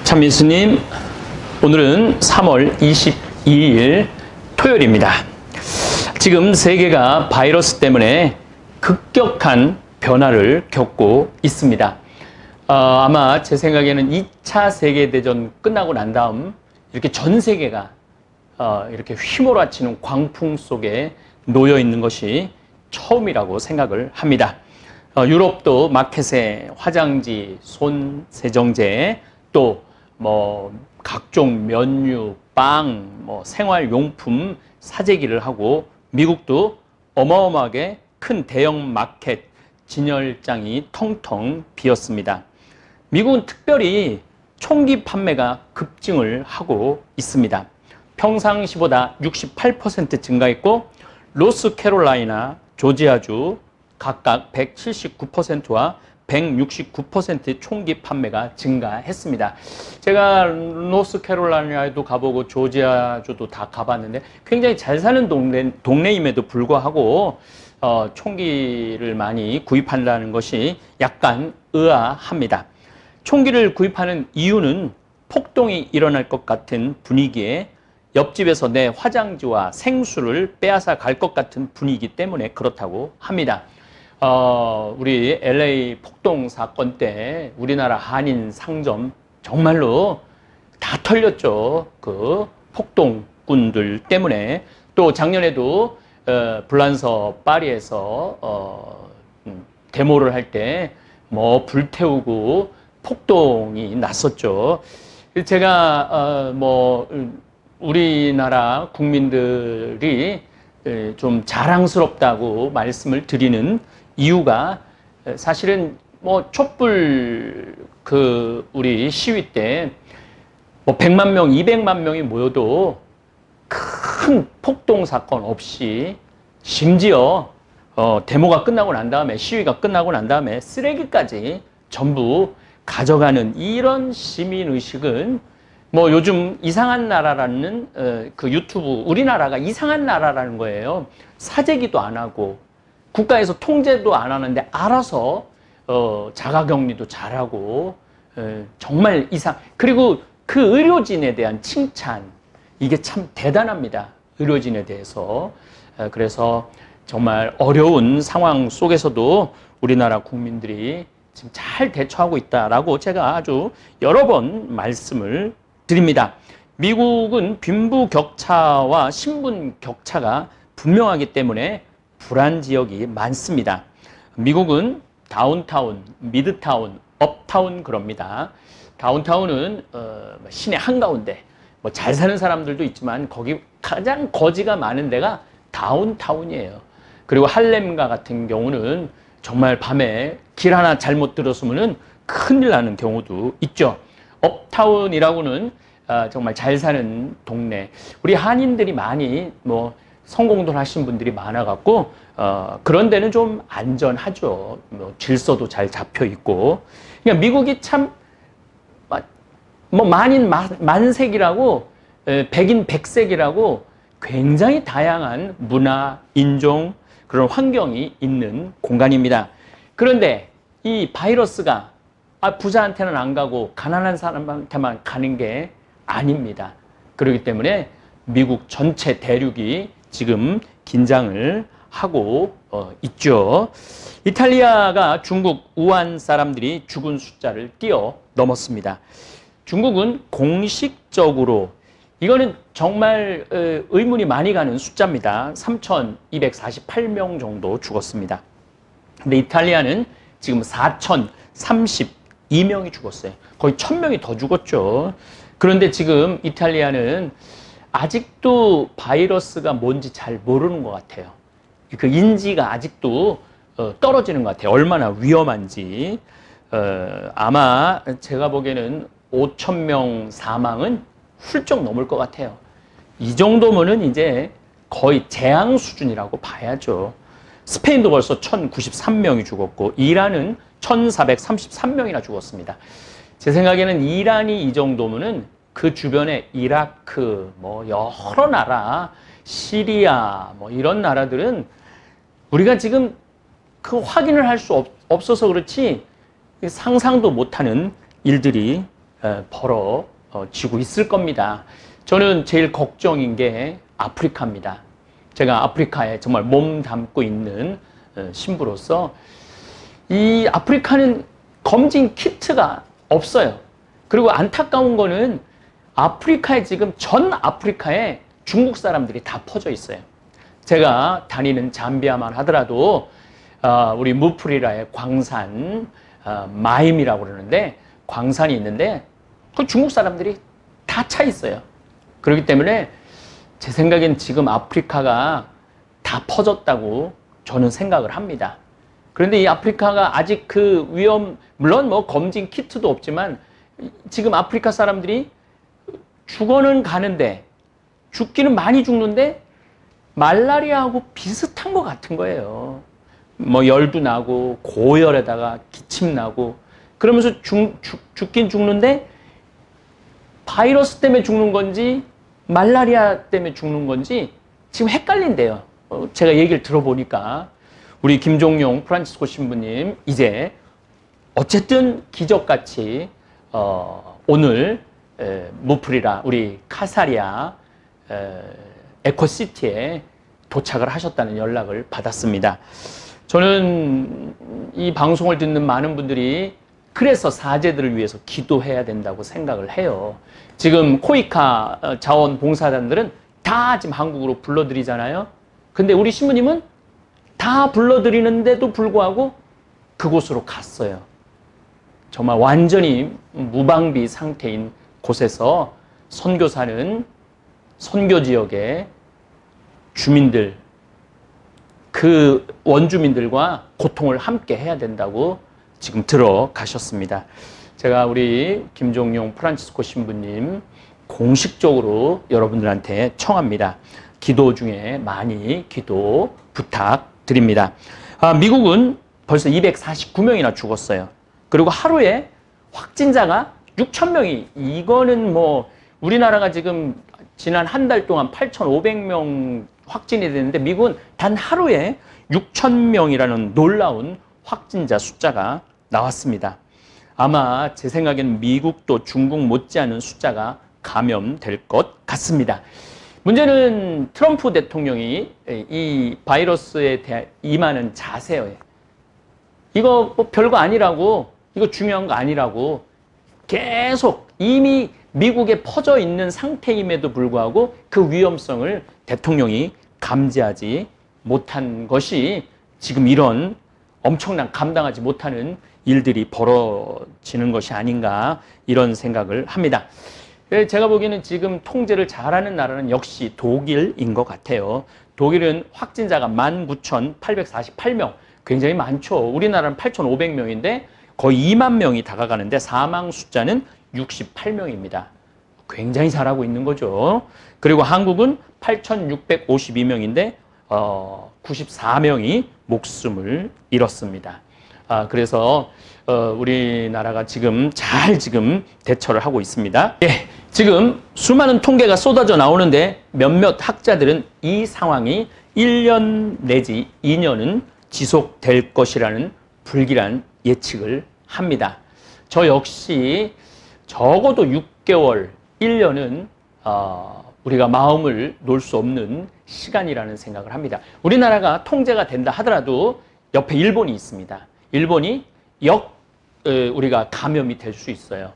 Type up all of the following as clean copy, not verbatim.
참민수님, 오늘은 3월 22일 토요일입니다. 지금 세계가 바이러스 때문에 급격한 변화를 겪고 있습니다. 아마 제 생각에는 2차 세계대전 끝나고 난 다음 이렇게 전 세계가 이렇게 휘몰아치는 광풍 속에 놓여 있는 것이 처음이라고 생각을 합니다. 유럽도 마켓에 화장지, 손 세정제, 또 각종 면류, 빵, 생활용품 사재기를 하고, 미국도 어마어마하게 큰 대형 마켓 진열장이 텅텅 비었습니다. 미국은 특별히 총기 판매가 급증을 하고 있습니다. 평상시보다 68% 증가했고, 노스캐롤라이나, 조지아주 각각 179%와 169% 총기 판매가 증가했습니다. 제가 노스캐롤라이나에도 가보고 조지아주도 다 가봤는데 굉장히 잘 사는 동네임에도 불구하고 총기를 많이 구입한다는 것이 약간 의아합니다. 총기를 구입하는 이유는 폭동이 일어날 것 같은 분위기에 옆집에서 내 화장지와 생수를 빼앗아 갈 것 같은 분위기 때문에 그렇다고 합니다. 우리 LA 폭동 사건 때 우리나라 한인 상점 정말로 다 털렸죠. 그 폭동꾼들 때문에. 또 작년에도 불란서 파리에서 데모를 할 때 불태우고 폭동이 났었죠. 제가 우리나라 국민들이 좀 자랑스럽다고 말씀을 드리는 이유가, 사실은 촛불 우리 시위 때 100만 명, 200만 명이 모여도 큰 폭동 사건 없이, 심지어 데모가 끝나고 난 다음에, 시위가 끝나고 난 다음에 쓰레기까지 전부 가져가는 이런 시민 의식은 요즘 이상한 나라라는 그 유튜브, 우리나라가 이상한 나라라는 거예요. 사재기도 안 하고 국가에서 통제도 안 하는데 알아서 자가격리도 잘하고, 정말 그리고 그 의료진에 대한 칭찬, 이게 참 대단합니다. 의료진에 대해서. 그래서 정말 어려운 상황 속에서도 우리나라 국민들이 지금 잘 대처하고 있다라고 제가 아주 여러 번 말씀을 드립니다. 미국은 빈부격차와 신분격차가 분명하기 때문에 불안 지역이 많습니다. 미국은 다운타운, 미드타운, 업타운 그럽니다. 다운타운은 시내 한가운데, 잘 사는 사람들도 있지만 거기 가장 거지가 많은 데가 다운타운이에요. 그리고 할렘가 같은 경우는 정말 밤에 길 하나 잘못 들었으면 큰일 나는 경우도 있죠. 업타운이라고는 정말 잘 사는 동네. 우리 한인들이 많이 성공들 하신 분들이 많아갖고 그런 데는 좀 안전하죠. 질서도 잘 잡혀 있고. 그러니까 미국이 참 만인 만색이라고, 백인 백색이라고 굉장히 다양한 문화, 인종, 그런 환경이 있는 공간입니다. 그런데 이 바이러스가 부자한테는 안 가고 가난한 사람한테만 가는 게 아닙니다. 그렇기 때문에 미국 전체 대륙이 지금 긴장을 하고 있죠. 이탈리아가 중국 우한 사람들이 죽은 숫자를 뛰어넘었습니다. 중국은 공식적으로, 이거는 정말 의문이 많이 가는 숫자입니다. 3,248명 정도 죽었습니다. 근데 이탈리아는 지금 4,032명이 죽었어요. 거의 1,000명이 더 죽었죠. 그런데 지금 이탈리아는 아직도 바이러스가 뭔지 잘 모르는 것 같아요. 그 인지가 아직도 떨어지는 것 같아요. 얼마나 위험한지. 아마 제가 보기에는 5,000명 사망은 훌쩍 넘을 것 같아요. 이 정도면은 이제 거의 재앙 수준이라고 봐야죠. 스페인도 벌써 1,093명이 죽었고, 이란은 1,433명이나 죽었습니다. 제 생각에는 이란이 이 정도면은 그 주변에 이라크, 여러 나라, 시리아, 이런 나라들은 우리가 지금 그 확인을 할 수 없어서 그렇지 상상도 못하는 일들이 벌어지고 있을 겁니다. 저는 제일 걱정인 게 아프리카입니다. 제가 아프리카에 정말 몸 담고 있는 신부로서 이 아프리카는 검진 키트가 없어요. 그리고 안타까운 거는 아프리카에 지금 전 아프리카에 중국 사람들이 다 퍼져 있어요. 제가 다니는 잠비아만 하더라도 우리 무프리라의 광산 마임이라고 그러는데 광산이 있는데 그 중국 사람들이 다 차 있어요. 그렇기 때문에 제 생각엔 지금 아프리카가 다 퍼졌다고 저는 생각을 합니다. 그런데 이 아프리카가 아직 그 위험, 물론 뭐 검진 키트도 없지만 지금 아프리카 사람들이 죽어는 가는데 죽기는 많이 죽는데 말라리아하고 비슷한 것 같은 거예요. 뭐 열도 나고 고열에다가 기침 나고 그러면서 죽긴 죽는데 바이러스 때문에 죽는 건지 말라리아 때문에 죽는 건지 지금 헷갈린대요. 제가 얘기를 들어보니까 우리 김종용 프란치스코 신부님 이제 어쨌든 기적같이 오늘 무프리라 우리 카사리아 에코시티에 도착을 하셨다는 연락을 받았습니다. 저는 이 방송을 듣는 많은 분들이 그래서 사제들을 위해서 기도해야 된다고 생각을 해요. 지금 코이카 자원봉사단들은 다 지금 한국으로 불러들이잖아요. 근데 우리 신부님은 다 불러들이는데도 불구하고 그곳으로 갔어요. 정말 완전히 무방비 상태인 곳에서 선교사는 선교 지역의 주민들, 그 원주민들과 고통을 함께 해야 된다고 지금 들어가셨습니다. 제가 우리 김종용 프란치스코 신부님 공식적으로 여러분들한테 청합니다. 기도 중에 많이 기도 부탁드립니다. 미국은 벌써 249명이나 죽었어요. 그리고 하루에 확진자가 6,000명이, 이거는 뭐 우리나라가 지금 지난 한 달 동안 8,500명 확진이 됐는데 미국은 단 하루에 6,000명이라는 놀라운 확진자 숫자가 나왔습니다. 아마 제 생각에는 미국도 중국 못지않은 숫자가 감염될 것 같습니다. 문제는 트럼프 대통령이 이 바이러스에 대해 임하는 자세예요. 이거 뭐 별거 아니라고, 이거 중요한 거 아니라고 계속 이미 미국에 퍼져 있는 상태임에도 불구하고 그 위험성을 대통령이 감지하지 못한 것이 지금 이런 엄청난 감당하지 못하는 일들이 벌어지는 것이 아닌가 이런 생각을 합니다. 제가 보기에는 지금 통제를 잘하는 나라는 역시 독일인 것 같아요. 독일은 확진자가 19,848명, 굉장히 많죠. 우리나라는 8,500명인데 거의 2만 명이 다가가는데 사망 숫자는 68명입니다. 굉장히 잘하고 있는 거죠. 그리고 한국은 8,652명인데 94명이 목숨을 잃었습니다. 그래서 우리나라가 지금 대처를 하고 있습니다. 예, 지금 수많은 통계가 쏟아져 나오는데 몇몇 학자들은 이 상황이 1년 내지 2년은 지속될 것이라는 불길한 예측을 합니다. 저 역시 적어도 6개월, 1년은 우리가 마음을 놓을 수 없는 시간이라는 생각을 합니다. 우리나라가 통제가 된다 하더라도 옆에 일본이 있습니다. 일본이 우리가 감염이 될 수 있어요.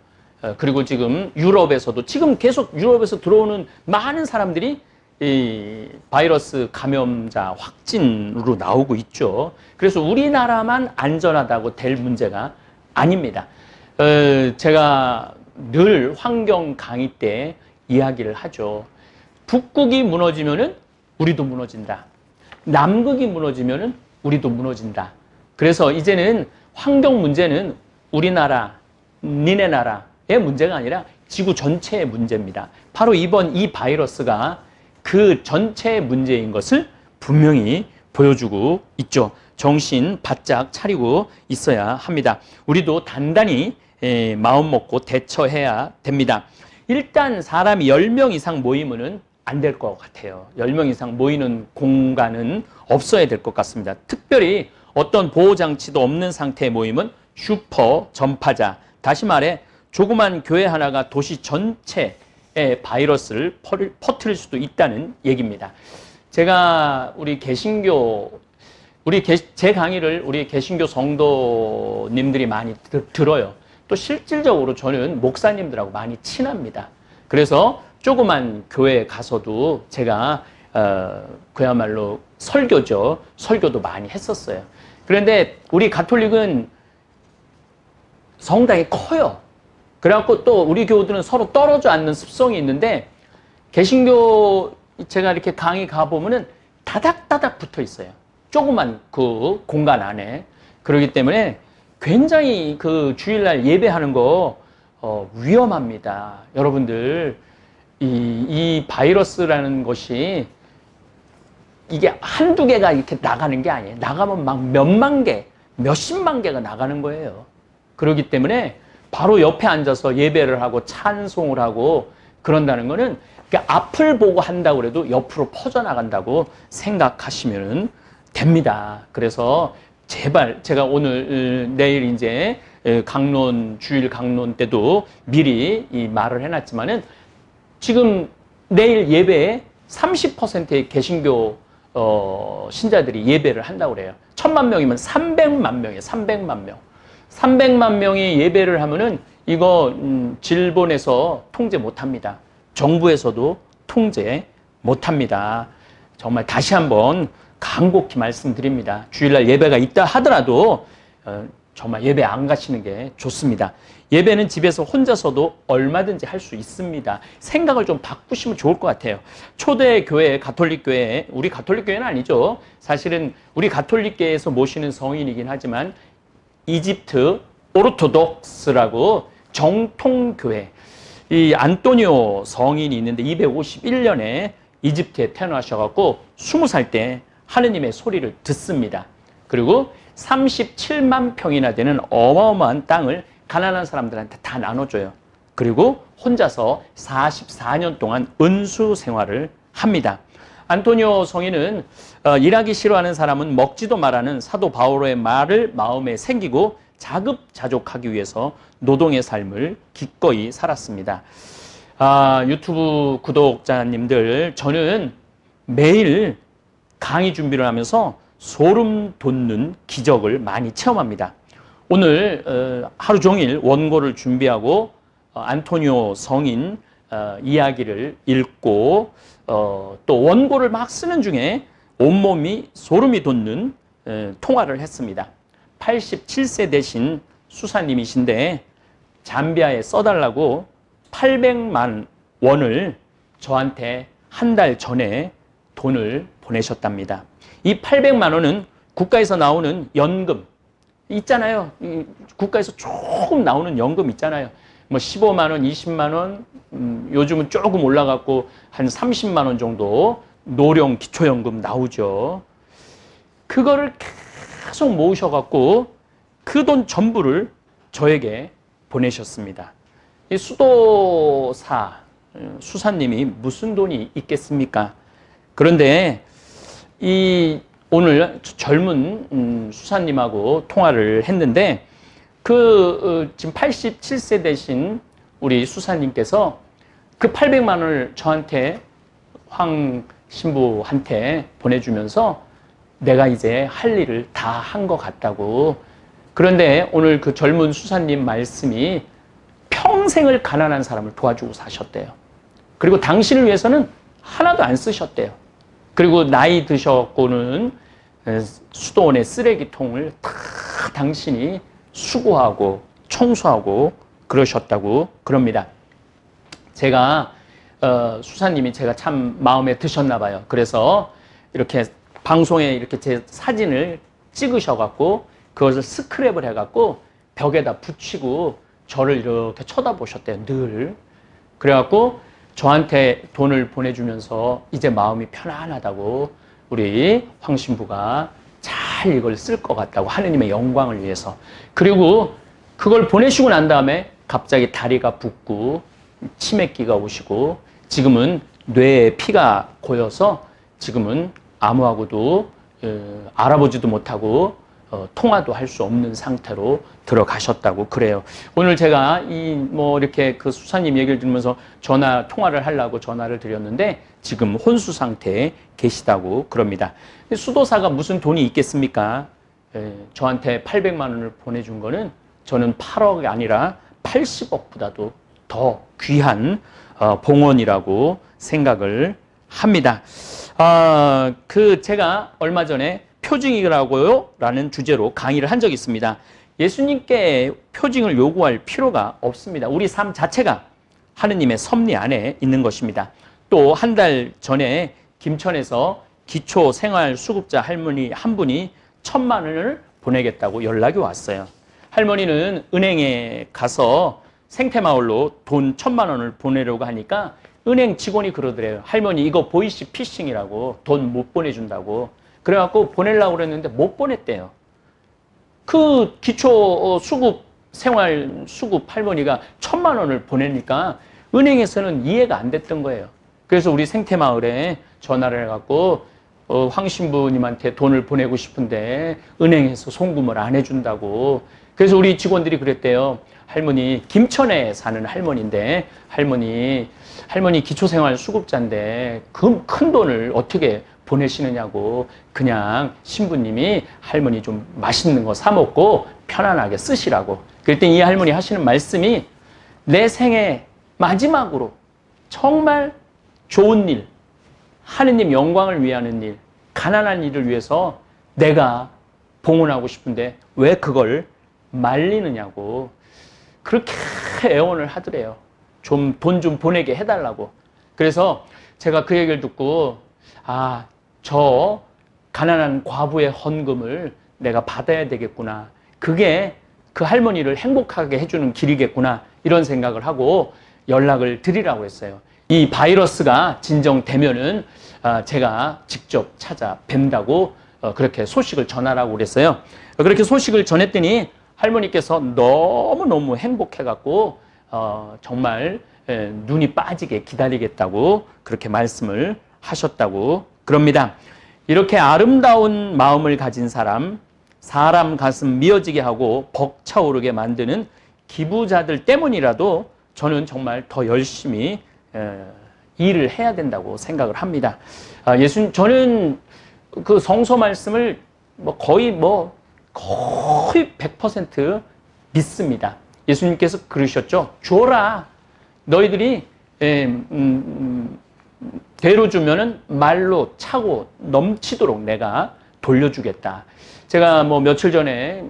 그리고 지금 유럽에서도 지금 계속 유럽에서 들어오는 많은 사람들이 이 바이러스 감염자 확진으로 나오고 있죠. 그래서 우리나라만 안전하다고 될 문제가 아닙니다. 제가 늘 환경 강의 때 이야기를 하죠. 북극이 무너지면은 우리도 무너진다. 남극이 무너지면은 우리도 무너진다. 그래서 이제는 환경 문제는 우리나라, 니네 나라의 문제가 아니라 지구 전체의 문제입니다. 바로 이 바이러스가 그 전체의 문제인 것을 분명히 보여주고 있죠. 정신 바짝 차리고 있어야 합니다. 우리도 단단히 마음 먹고 대처해야 됩니다. 일단 사람이 10명 이상 모이면은 안 될 것 같아요. 10명 이상 모이는 공간은 없어야 될 것 같습니다. 특별히 어떤 보호장치도 없는 상태의 모임은 슈퍼 전파자, 다시 말해 조그만 교회 하나가 도시 전체에 바이러스를 퍼뜨릴 수도 있다는 얘기입니다. 제가 우리 개신교, 제 강의를 우리 개신교 성도님들이 많이 들어요. 또 실질적으로 저는 목사님들하고 많이 친합니다. 그래서 조그만 교회에 가서도 제가 그야말로 설교도 많이 했었어요. 그런데 우리 가톨릭은 성당이 커요. 그래갖고 또 우리 교우들은 서로 떨어져 앉는 습성이 있는데, 개신교 제가 이렇게 강의 가보면은 다닥다닥 붙어 있어요. 조그만 그 공간 안에. 그렇기 때문에 굉장히 그 주일날 예배하는 거 위험합니다. 여러분들, 이 바이러스라는 것이 이게 한두 개가 이렇게 나가는 게 아니에요. 나가면 막 몇만 개, 몇십만 개가 나가는 거예요. 그렇기 때문에 바로 옆에 앉아서 예배를 하고 찬송을 하고 그런다는 거는 앞을 보고 한다고 해도 옆으로 퍼져나간다고 생각하시면 됩니다. 그래서 제발, 제가 오늘 내일 이제 주일 강론 때도 미리 이 말을 해놨지만은, 지금 내일 예배에 30%의 개신교 신자들이 예배를 한다고 그래요. 1000만 명이면 300만 명이에요. 300만 명. 300만 명이 예배를 하면은 이거 질본에서 통제 못합니다. 정부에서도 통제 못합니다. 정말 다시 한번 간곡히 말씀드립니다. 주일날 예배가 있다 하더라도 정말 예배 안 가시는 게 좋습니다. 예배는 집에서 혼자서도 얼마든지 할 수 있습니다. 생각을 좀 바꾸시면 좋을 것 같아요. 초대 교회, 가톨릭 교회, 우리 가톨릭 교회는 아니죠. 사실은 우리 가톨릭계에서 모시는 성인이긴 하지만 이집트 오르토독스라고 정통교회, 이 안토니오 성인이 있는데 251년에 이집트에 태어나셔갖고 20살 때 하느님의 소리를 듣습니다. 그리고 37만 평이나 되는 어마어마한 땅을 가난한 사람들한테 다 나눠줘요. 그리고 혼자서 44년 동안 은수 생활을 합니다. 안토니오 성인은 일하기 싫어하는 사람은 먹지도 말라는 사도 바오로의 말을 마음에 새기고 자급자족하기 위해서 노동의 삶을 기꺼이 살았습니다. 유튜브 구독자님들, 저는 매일 강의 준비를 하면서 소름 돋는 기적을 많이 체험합니다. 오늘 하루 종일 원고를 준비하고 안토니오 성인 이야기를 읽고 또 원고를 막 쓰는 중에 온몸이 소름이 돋는 통화를 했습니다. 87세 되신 수사님이신데 잠비아에 써달라고 800만 원을 저한테 한 달 전에 돈을 보내셨답니다. 이 800만 원은 국가에서 나오는 연금 있잖아요. 국가에서 조금 나오는 연금 있잖아요. 뭐 15만 원, 20만 원, 요즘은 조금 올라갔고 한 30만 원 정도 노령 기초연금 나오죠. 그거를 계속 모으셔갖고 그 돈 전부를 저에게 보내셨습니다. 이 수도사 수사님이 무슨 돈이 있겠습니까? 그런데 오늘 젊은 수사님하고 통화를 했는데 지금 87세 되신 우리 수사님께서 그 800만 원을 저한테 황 신부한테 보내주면서 내가 이제 할 일을 다 한 것 같다고. 그런데 오늘 그 젊은 수사님 말씀이 평생을 가난한 사람을 도와주고 사셨대요. 그리고 당신을 위해서는 하나도 안 쓰셨대요. 그리고 나이 드셨고는 수도원의 쓰레기통을 다 당신이 수거하고 청소하고 그러셨다고 그럽니다. 제가 수사님이 제가 참 마음에 드셨나 봐요. 그래서 이렇게 방송에 이렇게 제 사진을 찍으셔갖고 그것을 스크랩을 해갖고 벽에다 붙이고 저를 이렇게 쳐다보셨대요. 늘. 그래갖고 저한테 돈을 보내주면서 이제 마음이 편안하다고, 우리 황 신부가 잘 이걸 쓸 것 같다고, 하느님의 영광을 위해서. 그리고 그걸 보내시고 난 다음에 갑자기 다리가 붓고 치매기가 오시고 지금은 뇌에 피가 고여서 지금은 아무하고도 알아보지도 못하고 통화도 할 수 없는 상태로 들어가셨다고 그래요. 오늘 제가 이렇게 그 수사님 얘기를 들으면서 통화를 하려고 전화를 드렸는데 지금 혼수 상태에 계시다고 그럽니다. 수도사가 무슨 돈이 있겠습니까? 저한테 800만 원을 보내준 거는 저는 8억이 아니라 80억보다도 더 귀한 봉헌이라고 생각을 합니다. 제가 얼마 전에 표징이라고요? 라는 주제로 강의를 한 적이 있습니다. 예수님께 표징을 요구할 필요가 없습니다. 우리 삶 자체가 하느님의 섭리 안에 있는 것입니다. 또 한 달 전에 김천에서 기초생활수급자 할머니 한 분이 1,000만 원을 보내겠다고 연락이 왔어요. 할머니는 은행에 가서 생태마을로 돈 1,000만 원을 보내려고 하니까 은행 직원이 그러더래요. 할머니 이거 보이시피싱이라고 돈 못 보내준다고. 그래갖고 보내려고 그랬는데 못 보냈대요. 그 기초 생활 수급 할머니가 1,000만 원을 보내니까 은행에서는 이해가 안 됐던 거예요. 그래서 우리 생태마을에 전화를 해갖고 황 신부님한테 돈을 보내고 싶은데 은행에서 송금을 안 해준다고. 그래서 우리 직원들이 그랬대요. 할머니 김천에 사는 할머니인데 할머니 기초생활 수급자인데 그 큰 돈을 어떻게 보내시느냐고. 그냥 신부님이 할머니 좀 맛있는 거 사 먹고 편안하게 쓰시라고. 그랬더니 이 할머니 하시는 말씀이 내 생애 마지막으로 정말 좋은 일, 하느님 영광을 위하는 일, 가난한 일을 위해서 내가 봉헌하고 싶은데 왜 그걸 말리느냐고. 그렇게 애원을 하더래요. 좀 돈 좀 보내게 해달라고. 그래서 제가 그 얘기를 듣고 저 가난한 과부의 헌금을 내가 받아야 되겠구나. 그게 그 할머니를 행복하게 해주는 길이겠구나. 이런 생각을 하고 연락을 드리라고 했어요. 이 바이러스가 진정되면은 제가 직접 찾아뵌다고 그렇게 소식을 전하라고 그랬어요. 그렇게 소식을 전했더니 할머니께서 너무너무 행복해갖고 정말 눈이 빠지게 기다리겠다고 그렇게 말씀을 하셨다고 그럽니다. 이렇게 아름다운 마음을 가진 사람 가슴 미어지게 하고 벅차오르게 만드는 기부자들 때문이라도 저는 정말 더 열심히 일을 해야 된다고 생각을 합니다. 저는 그 성서 말씀을 거의 100% 믿습니다. 예수님께서 그러셨죠. 줘라. 너희들이 대로 주면은 말로 차고 넘치도록 내가 돌려주겠다. 제가 며칠 전에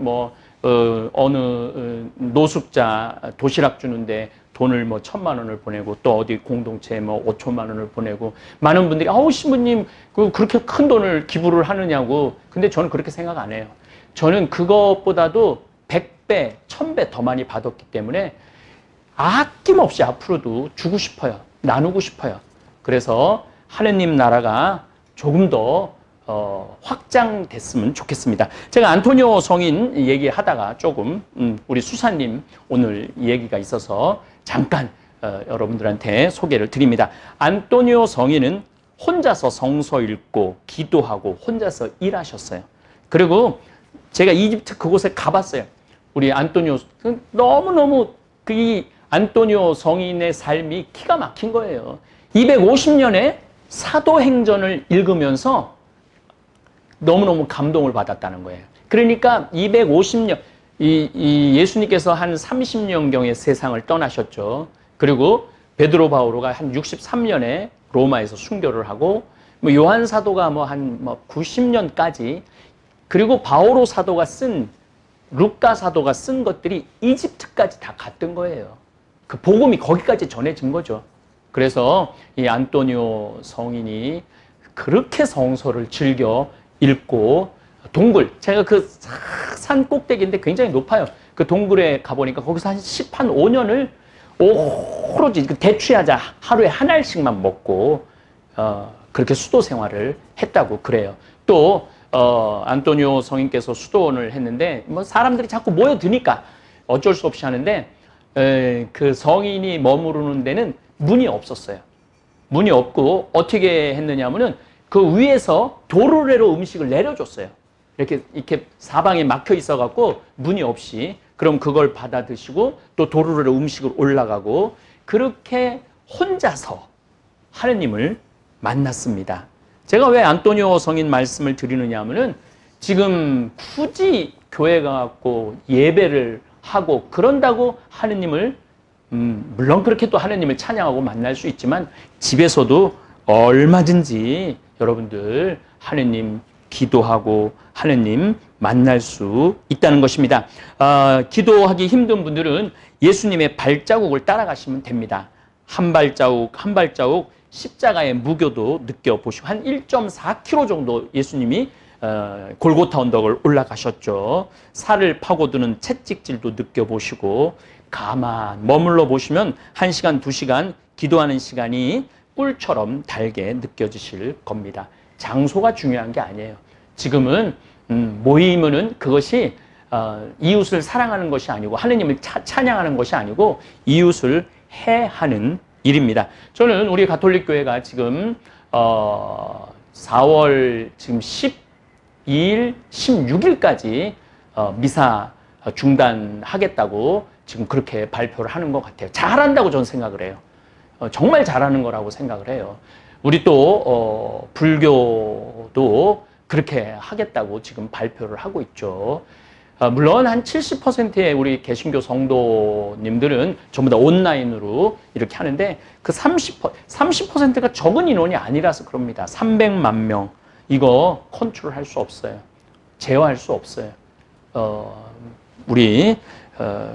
어느 노숙자 도시락 주는데 돈을 1,000만 원을 보내고 또 어디 공동체에 5천만 원을 보내고 많은 분들이 신부님 그렇게 큰 돈을 기부를 하느냐고. 근데 저는 그렇게 생각 안 해요. 저는 그것보다도 100배, 1000배 더 많이 받았기 때문에 아낌없이 앞으로도 주고 싶어요. 나누고 싶어요. 그래서 하느님 나라가 조금 더 확장됐으면 좋겠습니다. 제가 안토니오 성인 얘기하다가 조금 우리 수사님 오늘 얘기가 있어서 잠깐 여러분들한테 소개를 드립니다. 안토니오 성인은 혼자서 성서 읽고 기도하고 혼자서 일하셨어요. 그리고 제가 이집트 그곳에 가봤어요. 우리 안토니오 너무너무 이 안토니오 성인의 삶이 기가 막힌 거예요. 250년의 사도행전을 읽으면서 너무너무 감동을 받았다는 거예요. 그러니까 250년, 예수님께서 한 30년경에 세상을 떠나셨죠. 그리고 베드로 바오로가 한 63년에 로마에서 순교를 하고, 요한 사도가 한 90년까지, 그리고 바오로 사도가 루카 사도가 쓴 것들이 이집트까지 다 갔던 거예요. 그 복음이 거기까지 전해진 거죠. 그래서 이 안토니오 성인이 그렇게 성서를 즐겨 읽고 제가 그 산 꼭대기인데 굉장히 높아요. 그 동굴에 가보니까 거기서 한 5년을 오로지 대취하자 하루에 한 알씩만 먹고 그렇게 수도 생활을 했다고 그래요. 또 안토니오 성인께서 수도원을 했는데 사람들이 자꾸 모여드니까 어쩔 수 없이 하는데 그 성인이 머무르는 데는 문이 없었어요. 문이 없고 어떻게 했느냐면은 그 위에서 도르래로 음식을 내려줬어요. 이렇게 사방에 막혀 있어갖고 문이 없이 그럼 그걸 받아 드시고 또 도루로 음식을 올라가고 그렇게 혼자서 하느님을 만났습니다. 제가 왜 안토니오 성인 말씀을 드리느냐 하면은 지금 굳이 교회 가갖고 예배를 하고 그런다고 하느님을 물론 그렇게 또 하느님을 찬양하고 만날 수 있지만 집에서도 얼마든지 여러분들 하느님 기도하고 하느님 만날 수 있다는 것입니다. 기도하기 힘든 분들은 예수님의 발자국을 따라가시면 됩니다. 한 발자국 한 발자국 십자가의 무게도 느껴보시고 한 1.4km 정도 예수님이 골고타 언덕을 올라가셨죠. 살을 파고드는 채찍질도 느껴보시고 가만 머물러 보시면 1시간, 2시간 기도하는 시간이 꿀처럼 달게 느껴지실 겁니다. 장소가 중요한 게 아니에요. 지금은 모이면은 그것이 이웃을 사랑하는 것이 아니고 하느님을 찬양하는 것이 아니고 이웃을 해하는 일입니다. 저는 우리 가톨릭 교회가 지금 4월 지금 12일, 16일까지 미사 중단하겠다고 지금 그렇게 발표를 하는 것 같아요. 잘한다고 저는 생각을 해요. 정말 잘하는 거라고 생각을 해요. 우리 또 불교도 그렇게 하겠다고 지금 발표를 하고 있죠. 물론 한 70%의 우리 개신교 성도님들은 전부 다 온라인으로 이렇게 하는데 그 30%가 적은 인원이 아니라서 그럽니다. 300만 명 이거 컨트롤할 수 없어요. 제어할 수 없어요. 우리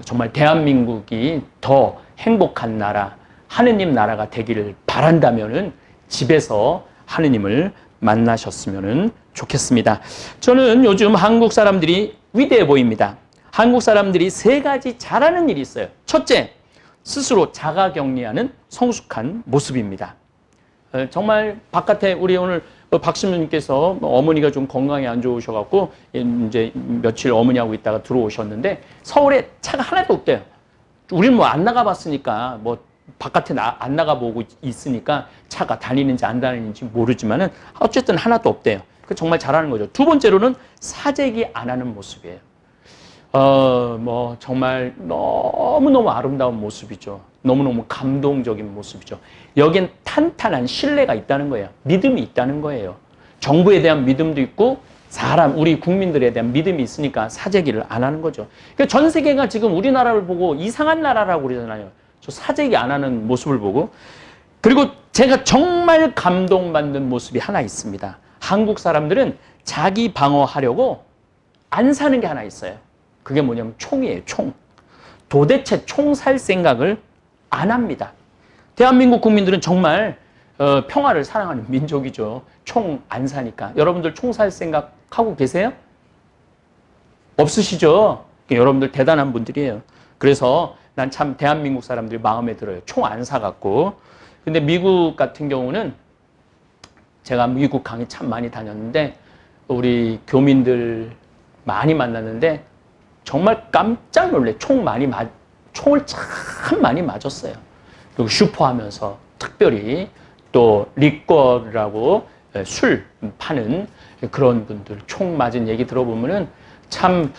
정말 대한민국이 더 행복한 나라, 하느님 나라가 되기를 바란다면은 집에서 하느님을 만나셨으면 좋겠습니다. 저는 요즘 한국 사람들이 위대해 보입니다. 한국 사람들이 3가지 잘하는 일이 있어요. 첫째, 스스로 자가격리하는 성숙한 모습입니다. 정말 바깥에 우리 오늘 박신우님께서 어머니가 좀 건강이 안 좋으셔갖고 이제 며칠 어머니하고 있다가 들어오셨는데 서울에 차가 하나도 없대요. 우리는 뭐 안 나가봤으니까 뭐 바깥에 안 나가보고 있으니까 차가 다니는지 안 다니는지 모르지만은 어쨌든 하나도 없대요. 그 정말 잘하는 거죠. 두 번째로는 사재기 안 하는 모습이에요. 뭐 정말 너무너무 아름다운 모습이죠. 너무너무 감동적인 모습이죠. 여긴 탄탄한 신뢰가 있다는 거예요. 믿음이 있다는 거예요. 정부에 대한 믿음도 있고 우리 국민들에 대한 믿음이 있으니까 사재기를 안 하는 거죠. 그러니까 전 세계가 지금 우리나라를 보고 이상한 나라라고 그러잖아요. 저 사재기 안 하는 모습을 보고. 그리고 제가 정말 감동받는 모습이 하나 있습니다. 한국 사람들은 자기 방어하려고 안 사는 게 하나 있어요. 그게 뭐냐면 총이에요, 총. 도대체 총 살 생각을 안 합니다. 대한민국 국민들은 정말 평화를 사랑하는 민족이죠. 총 안 사니까. 여러분들 총 살 생각하고 계세요? 없으시죠? 여러분들 대단한 분들이에요. 그래서 난 참 대한민국 사람들이 마음에 들어요. 총 안 사갖고. 근데 미국 같은 경우는 제가 미국 강의 참 많이 다녔는데 우리 교민들 많이 만났는데 정말 깜짝 놀래. 총을 참 많이 맞았어요. 그리고 슈퍼하면서 특별히 또 리꺼라고 술 파는 그런 분들 총 맞은 얘기 들어보면은 참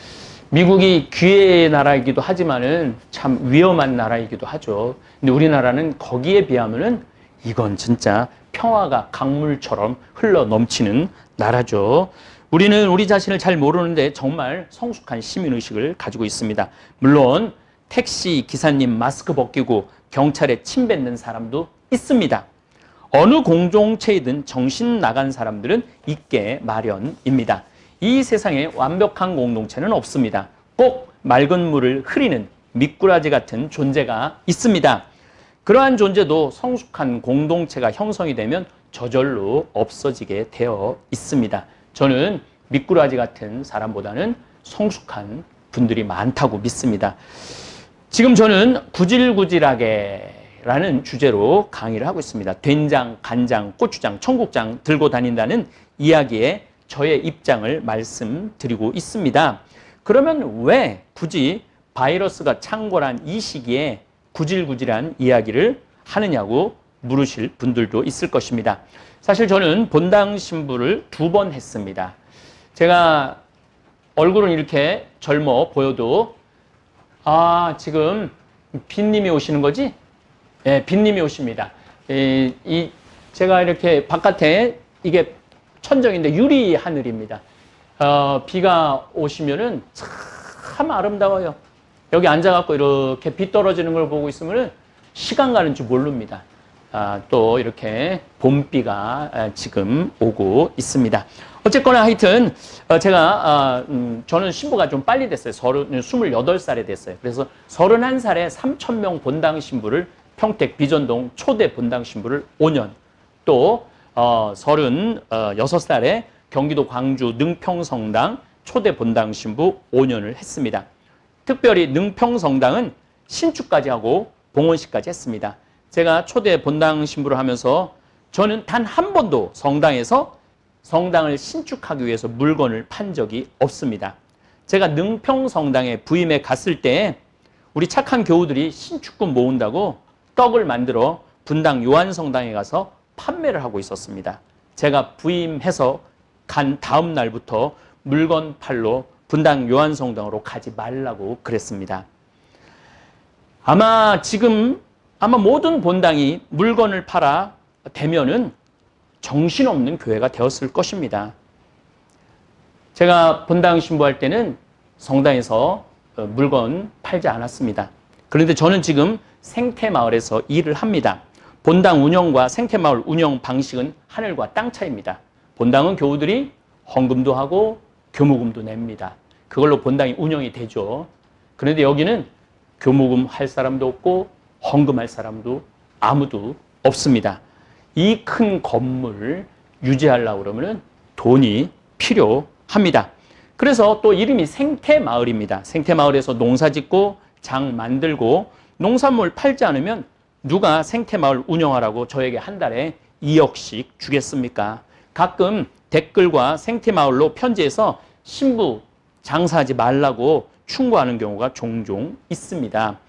미국이 기회의 나라이기도 하지만은 참 위험한 나라이기도 하죠. 근데 우리나라는 거기에 비하면은 이건 진짜 평화가 강물처럼 흘러 넘치는 나라죠. 우리는 우리 자신을 잘 모르는데 정말 성숙한 시민의식을 가지고 있습니다. 물론 택시 기사님 마스크 벗기고 경찰에 침 뱉는 사람도 있습니다. 어느 공동체이든 정신 나간 사람들은 있게 마련입니다. 이 세상에 완벽한 공동체는 없습니다. 꼭 맑은 물을 흐리는 미꾸라지 같은 존재가 있습니다. 그러한 존재도 성숙한 공동체가 형성이 되면 저절로 없어지게 되어 있습니다. 저는 미꾸라지 같은 사람보다는 성숙한 분들이 많다고 믿습니다. 지금 저는 구질구질하게 라는 주제로 강의를 하고 있습니다. 된장, 간장, 고추장, 청국장 들고 다닌다는 이야기에 저의 입장을 말씀드리고 있습니다. 그러면 왜 굳이 바이러스가 창궐한 이 시기에 구질구질한 이야기를 하느냐고 물으실 분들도 있을 것입니다. 사실 저는 본당 신부를 2번 했습니다. 제가 얼굴은 이렇게 젊어 보여도, 지금 빈님이 오시는 거지? 예, 빈님이 오십니다. 제가 이렇게 바깥에 이게 천정인데 유리 하늘입니다. 비가 오시면은 참 아름다워요. 여기 앉아갖고 이렇게 비 떨어지는 걸 보고 있으면은 시간 가는 줄 모릅니다. 또 이렇게 봄비가 지금 오고 있습니다. 어쨌거나 하여튼 저는 신부가 좀 빨리 됐어요. 28살에 됐어요. 그래서 31살에 3,000명 본당 신부를 평택 비전동 초대 본당 신부를 5년, 또 36살에 경기도 광주 능평성당 초대 본당 신부 5년을 했습니다. 특별히 능평성당은 신축까지 하고 봉헌식까지 했습니다. 제가 초대 본당 신부를 하면서 저는 단 한 번도 성당에서 성당을 신축하기 위해서 물건을 판 적이 없습니다. 제가 능평성당에 부임해 갔을 때 우리 착한 교우들이 신축금 모은다고 떡을 만들어 분당 요한성당에 가서 판매를 하고 있었습니다. 제가 부임해서 간 다음 날부터 물건 팔러 분당 요한성당으로 가지 말라고 그랬습니다. 아마 모든 본당이 물건을 팔아 되면은 정신없는 교회가 되었을 것입니다. 제가 본당 신부할 때는 성당에서 물건 팔지 않았습니다. 그런데 저는 지금 생태마을에서 일을 합니다. 본당 운영과 생태마을 운영 방식은 하늘과 땅 차이입니다. 본당은 교우들이 헌금도 하고 교무금도 냅니다. 그걸로 본당이 운영이 되죠. 그런데 여기는 교무금 할 사람도 없고 헌금할 사람도 아무도 없습니다. 이 큰 건물을 유지하려고 그러면 돈이 필요합니다. 그래서 또 이름이 생태마을입니다. 생태마을에서 농사 짓고 장 만들고 농산물 팔지 않으면 누가 생태마을 운영하라고 저에게 한 달에 2억씩 주겠습니까? 가끔 댓글과 생태마을로 편지해서 신부 장사하지 말라고 충고하는 경우가 종종 있습니다.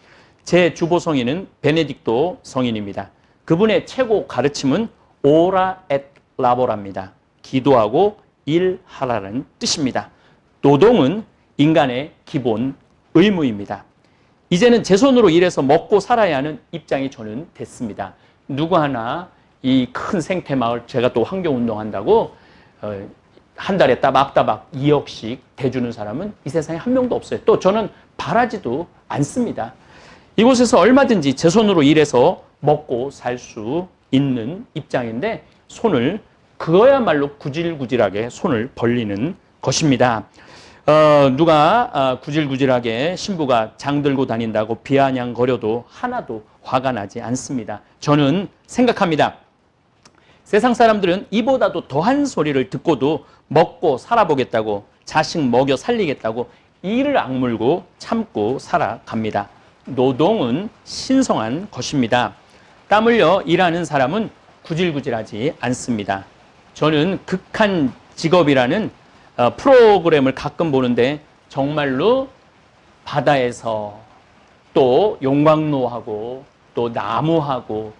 제 주보 성인은 베네딕토 성인입니다. 그분의 최고 가르침은 오라 앳 라보랍니다. 기도하고 일하라는 뜻입니다. 노동은 인간의 기본 의무입니다. 이제는 제 손으로 일해서 먹고 살아야 하는 입장이 저는 됐습니다. 누구 하나 이 큰 생태마을, 제가 또 환경운동한다고 한 달에 따박따박 2억씩 대주는 사람은 이 세상에 한 명도 없어요. 또 저는 바라지도 않습니다. 이곳에서 얼마든지 제 손으로 일해서 먹고 살 수 있는 입장인데 그거야말로 구질구질하게 손을 벌리는 것입니다. 누가 구질구질하게 신부가 장들고 다닌다고 비아냥거려도 하나도 화가 나지 않습니다. 저는 생각합니다. 세상 사람들은 이보다도 더한 소리를 듣고도 먹고 살아보겠다고, 자식 먹여 살리겠다고 이를 악물고 참고 살아갑니다. 노동은 신성한 것입니다. 땀 흘려 일하는 사람은 구질구질하지 않습니다. 저는 극한 직업이라는 프로그램을 가끔 보는데 정말로 바다에서 또 용광로하고 또 나무하고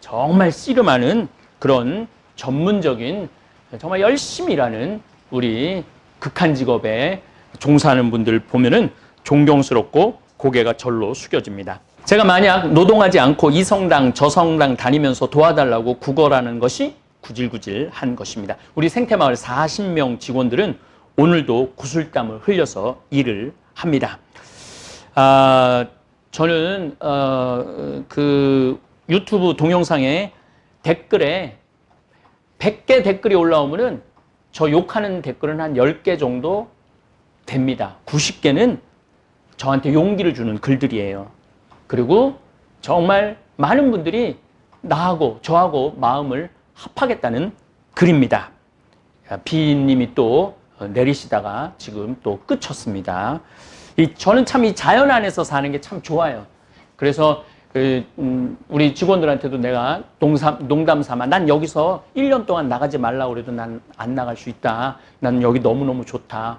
정말 씨름하는 그런 전문적인 정말 열심히 일하는 우리 극한 직업에 종사하는 분들 보면은 존경스럽고 고개가 절로 숙여집니다. 제가 만약 노동하지 않고 이 성당 저 성당 다니면서 도와달라고 구걸하는 것이 구질구질한 것입니다. 우리 생태마을 40명 직원들은 오늘도 구슬땀을 흘려서 일을 합니다. 저는 그 유튜브 동영상에 댓글에 100개 댓글이 올라오면은 저 욕하는 댓글은 한 10개 정도 됩니다. 90개는 저한테 용기를 주는 글들이에요. 그리고 정말 많은 분들이 나하고 저하고 마음을 합하겠다는 글입니다. 비님이 또 내리시다가 지금 또 끝쳤습니다. 저는 참 이 자연 안에서 사는 게 참 좋아요. 그래서 우리 직원들한테도 내가 농담 삼아 난 여기서 1년 동안 나가지 말라고 그래도 난 안 나갈 수 있다. 난 여기 너무너무 좋다.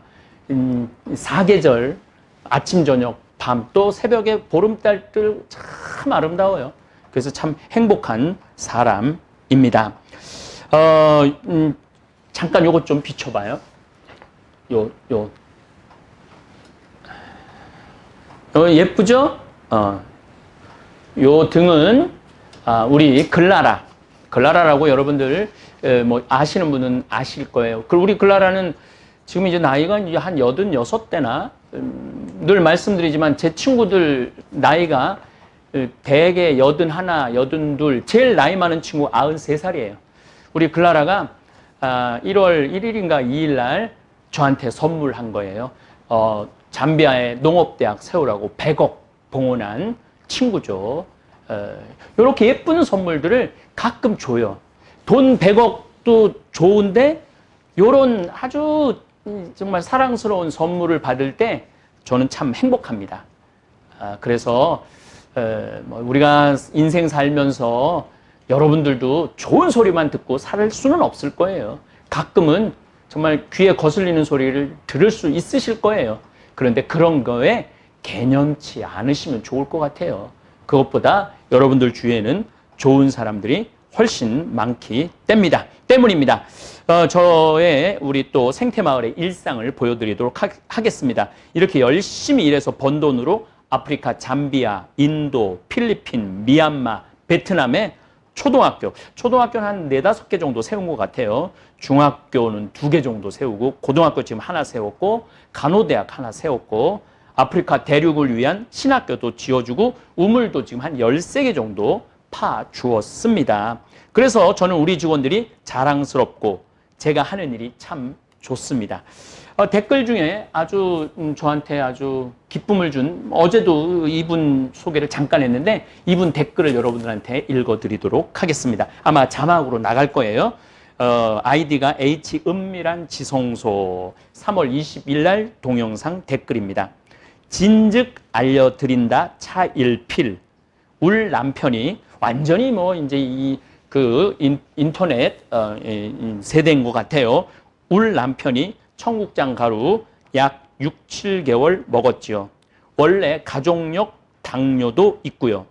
사계절 아침 저녁 밤 또 새벽에 보름달들 참 아름다워요. 그래서 참 행복한 사람입니다. 잠깐 요것 좀 비춰봐요. 예쁘죠? 요 등은 우리 글라라라고 여러분들 뭐 아시는 분은 아실 거예요. 우리 글라라는 지금 이제 나이가 이제 한 86대나 늘 말씀드리지만 제 친구들 나이가 대개 81, 82, 제일 나이 많은 친구 93살이에요. 우리 글라라가 1월 1일인가 2일 날 저한테 선물한 거예요. 잠비아의 농업대학 세우라고 100억 봉헌한 친구죠. 이렇게 예쁜 선물들을 가끔 줘요. 돈 100억도 좋은데 요런 아주 정말 사랑스러운 선물을 받을 때 저는 참 행복합니다. 그래서 우리가 인생 살면서 여러분들도 좋은 소리만 듣고 살 수는 없을 거예요. 가끔은 정말 귀에 거슬리는 소리를 들을 수 있으실 거예요. 그런데 그런 거에 개념치 않으시면 좋을 것 같아요. 그것보다 여러분들 주위에는 좋은 사람들이 훨씬 많기 때문입니다. 저의 우리 또 생태마을의 일상을 보여드리도록 하겠습니다. 이렇게 열심히 일해서 번 돈으로 아프리카 잠비아, 인도, 필리핀, 미얀마, 베트남의 초등학교는 한 4, 5개 정도 세운 것 같아요. 중학교는 2개 정도 세우고, 고등학교 지금 하나 세웠고, 간호대학 하나 세웠고, 아프리카 대륙을 위한 신학교도 지어주고, 우물도 지금 한 13개 정도 파주었습니다. 그래서 저는 우리 직원들이 자랑스럽고 제가 하는 일이 참 좋습니다. 댓글 중에 아주 저한테 아주 기쁨을 준, 어제도 이분 소개를 잠깐 했는데 이분 댓글을 여러분들한테 읽어드리도록 하겠습니다. 아마 자막으로 나갈 거예요. 아이디가 H은밀한 지성소 3월 20일 날 동영상 댓글입니다. 진즉 알려드린다 차일필. 울 남편이 완전히 뭐 이제 인터넷 세대인 것 같아요. 울 남편이 청국장 가루 약 6, 7개월 먹었지요. 원래 가족력 당뇨도 있고요.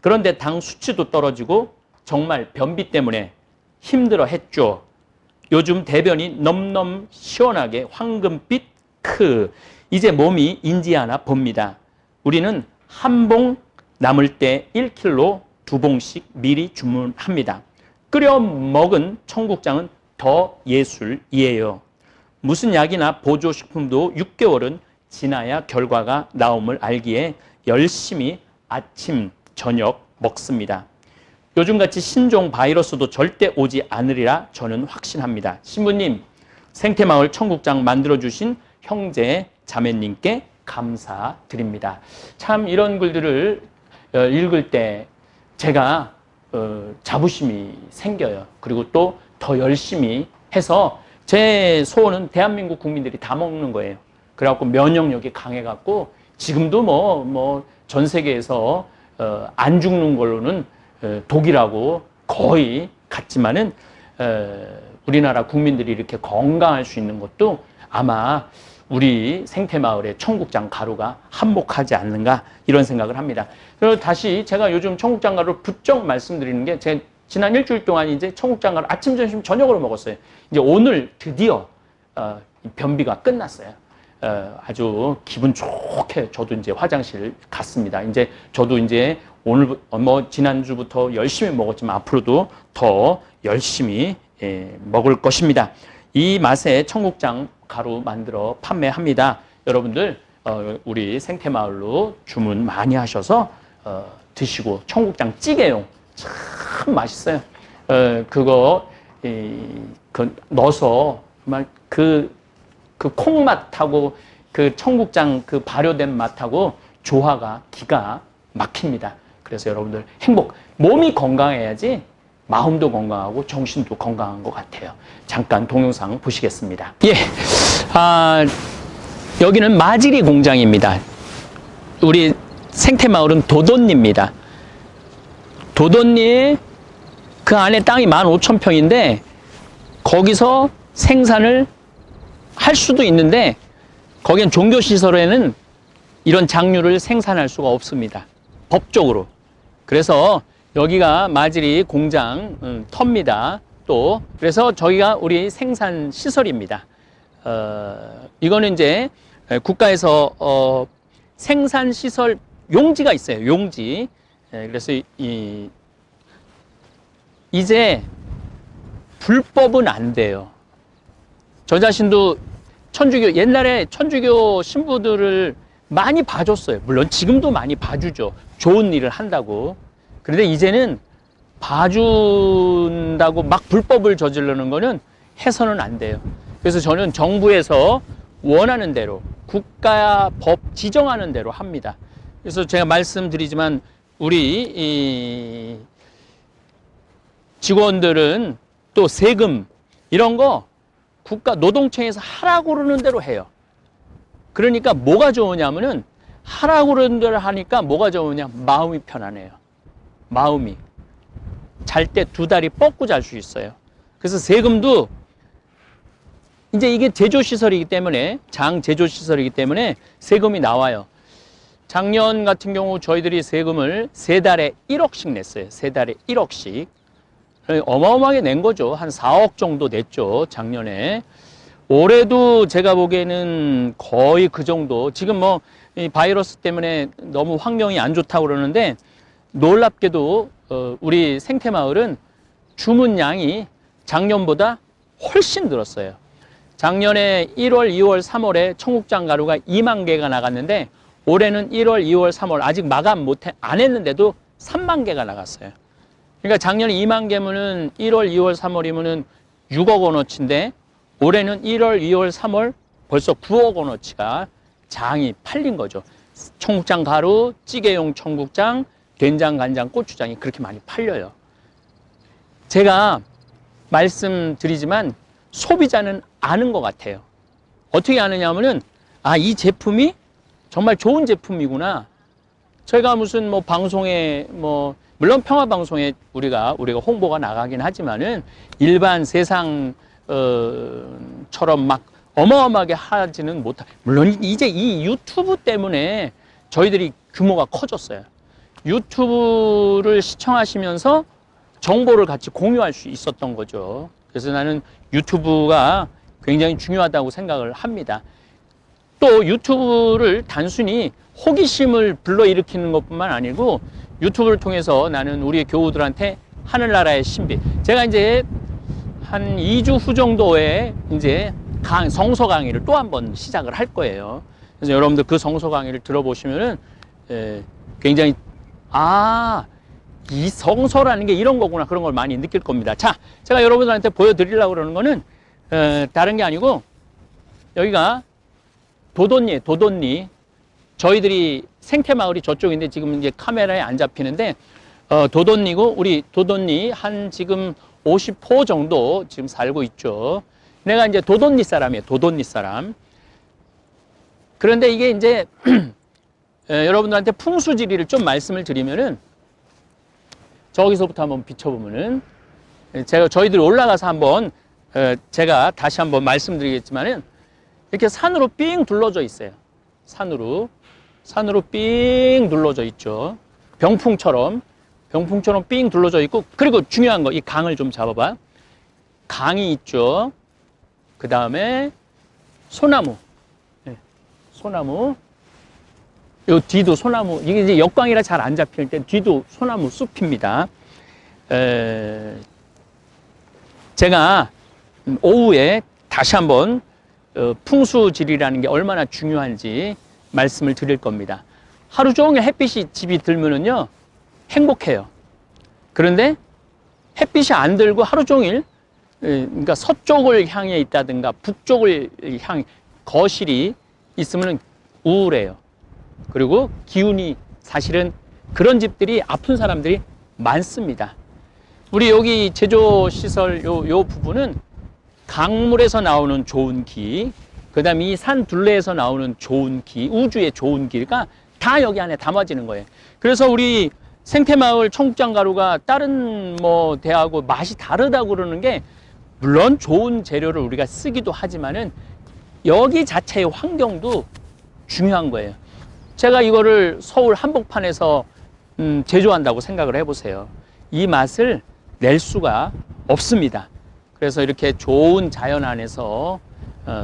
그런데 당 수치도 떨어지고 정말 변비 때문에 힘들어 했죠. 요즘 대변이 넘넘 시원하게 황금빛 이제 몸이 인지하나 봅니다. 우리는 한 봉 남을 때 1kg 2봉씩 미리 주문합니다. 끓여 먹은 청국장은 더 예술이에요. 무슨 약이나 보조식품도 6개월은 지나야 결과가 나옴을 알기에 열심히 아침, 저녁 먹습니다. 요즘같이 신종 바이러스도 절대 오지 않으리라 저는 확신합니다. 신부님, 생태마을 청국장 만들어주신 형제 자매님께 감사드립니다. 참 이런 글들을 읽을 때 제가 자부심이 생겨요. 그리고 또 더 열심히 해서 제 소원은 대한민국 국민들이 다 먹는 거예요. 그래갖고 면역력이 강해갖고 지금도 전 세계에서 안 죽는 걸로는 독이라고 거의 같지만은 우리나라 국민들이 이렇게 건강할 수 있는 것도 아마 우리 생태마을의 청국장 가루가 한몫하지 않는가 이런 생각을 합니다. 그리고 다시 제가 요즘 청국장 가루를 부쩍 말씀드리는 게 제가 지난 일주일 동안 이제 청국장 가루 아침, 점심, 저녁으로 먹었어요. 이제 오늘 드디어 변비가 끝났어요. 아주 기분 좋게 저도 이제 화장실 갔습니다. 이제 저도 이제 오늘 지난주부터 열심히 먹었지만 앞으로도 더 열심히 먹을 것입니다. 이 맛의 청국장 가루 만들어 판매합니다. 여러분들 우리 생태마을로 주문 많이 하셔서 드시고 청국장 찌개용 참 맛있어요. 그거 넣어서 정말 그 콩맛하고 그 청국장 그 발효된 맛하고 조화가 기가 막힙니다. 그래서 여러분들 몸이 건강해야지 마음도 건강하고 정신도 건강한 것 같아요. 잠깐 동영상 보시겠습니다. 예, 여기는 마지리 공장입니다. 우리 생태마을은 도돈리입니다. 도돈리 그 안에 땅이 15,000평인데 거기서 생산을 할 수도 있는데 거기엔 종교시설에는 이런 장류를 생산할 수가 없습니다. 법적으로. 그래서 여기가 마지리 공장 터입니다. 또 그래서 저기가 우리 생산 시설입니다. 이거는 이제 국가에서 생산시설 용지가 있어요. 용지. 그래서 이제 불법은 안 돼요. 저 자신도 옛날에 천주교 신부들을 많이 봐줬어요. 물론 지금도 많이 봐주죠. 좋은 일을 한다고. 그런데 이제는 봐준다고 막 불법을 저지르는 거는 해서는 안 돼요. 그래서 저는 정부에서 원하는 대로 국가 법 지정하는 대로 합니다. 그래서 제가 말씀드리지만 우리 이 직원들은 또 세금 이런 거 국가 노동청에서 하라고 그러는 대로 해요. 그러니까 뭐가 좋으냐면은 하라고 그러는 대로 하니까 뭐가 좋으냐? 마음이 편안해요. 마음이. 잘 때 두 다리 뻗고 잘 수 있어요. 그래서 세금도 이제 이게 제조시설이기 때문에 제조시설이기 때문에 세금이 나와요. 작년 같은 경우 저희들이 세금을 세 달에 1억씩 냈어요. 세 달에 1억씩. 어마어마하게 낸 거죠. 한 4억 정도 냈죠. 작년에. 올해도 제가 보기에는 거의 그 정도. 지금 뭐 이 바이러스 때문에 너무 환경이 안 좋다고 그러는데 놀랍게도 우리 생태마을은 주문량이 작년보다 훨씬 늘었어요. 작년에 1월, 2월, 3월에 청국장 가루가 2만 개가 나갔는데 올해는 1월, 2월, 3월 아직 마감 안 했는데도 3만 개가 나갔어요. 그러니까 작년에 2만 개면은 1월, 2월, 3월이면은 6억 원어치인데 올해는 1월, 2월, 3월 벌써 9억 원어치가 장이 팔린 거죠. 청국장 가루, 찌개용 청국장, 된장, 간장, 고추장이 그렇게 많이 팔려요. 제가 말씀드리지만 소비자는 아는 것 같아요. 어떻게 아느냐면은 이 제품이 정말 좋은 제품이구나. 저희가 무슨 뭐 방송에 물론 평화방송에 우리가 홍보가 나가긴 하지만은 일반 세상 처럼 막 어마어마하게 하지는 못하. 물론 이제 이 유튜브 때문에 저희들이 규모가 커졌어요. 유튜브를 시청하시면서 정보를 같이 공유할 수 있었던 거죠. 그래서 나는 유튜브가 굉장히 중요하다고 생각을 합니다. 또 유튜브를 단순히 호기심을 불러일으키는 것뿐만 아니고 유튜브를 통해서 나는 우리 교우들한테 하늘나라의 신비. 제가 이제 한 2주 후 정도에 이제 성서 강의를 또 한 번 시작을 할 거예요. 그래서 여러분들 그 성서 강의를 들어보시면은 굉장히 이 성서라는 게 이런 거구나 그런 걸 많이 느낄 겁니다. 자, 제가 여러분들한테 보여드리려고 그러는 거는 다른 게 아니고 여기가 도돈리. 저희들이 생태마을이 저쪽인데 지금 이제 카메라에 안 잡히는데 도돈리고 우리 도돈리 한 지금 50호 정도 지금 살고 있죠. 내가 이제 도돈리 사람이에요. 도돈리 사람. 그런데 이게 이제 여러분들한테 풍수지리를 좀 말씀을 드리면은 저기서부터 한번 비춰보면은 저희들이 올라가서 한번 제가 다시 한번 말씀드리겠지만은 이렇게 산으로 삥 둘러져 있어요. 산으로 삥 둘러져 있죠. 병풍처럼 삥 둘러져 있고 그리고 중요한 거 이 강을 좀 잡아봐. 강이 있죠. 그 다음에 소나무. 소나무. 요 뒤도 소나무. 이게 이제 역광이라 잘 안 잡힐 때 뒤도 소나무 숲입니다. 제가 오후에 다시 한번 풍수지리라는 게 얼마나 중요한지 말씀을 드릴 겁니다. 하루 종일 햇빛이 집이 들면은요 행복해요. 그런데 햇빛이 안 들고 하루 종일 그러니까 서쪽을 향해 있다든가 북쪽을 향해 거실이 있으면 우울해요. 그리고 기운이 사실은 그런 집들이 아픈 사람들이 많습니다. 우리 여기 제조시설 요 부분은 강물에서 나오는 좋은 기, 그 다음에 이 산 둘레에서 나오는 좋은 기, 우주의 좋은 기가 다 여기 안에 담아지는 거예요. 그래서 우리 생태마을 청국장 가루가 다른 데하고 맛이 다르다고 그러는 게 물론 좋은 재료를 우리가 쓰기도 하지만은 여기 자체의 환경도 중요한 거예요. 제가 이거를 서울 한복판에서 제조한다고 생각을 해보세요. 이 맛을 낼 수가 없습니다. 그래서 이렇게 좋은 자연 안에서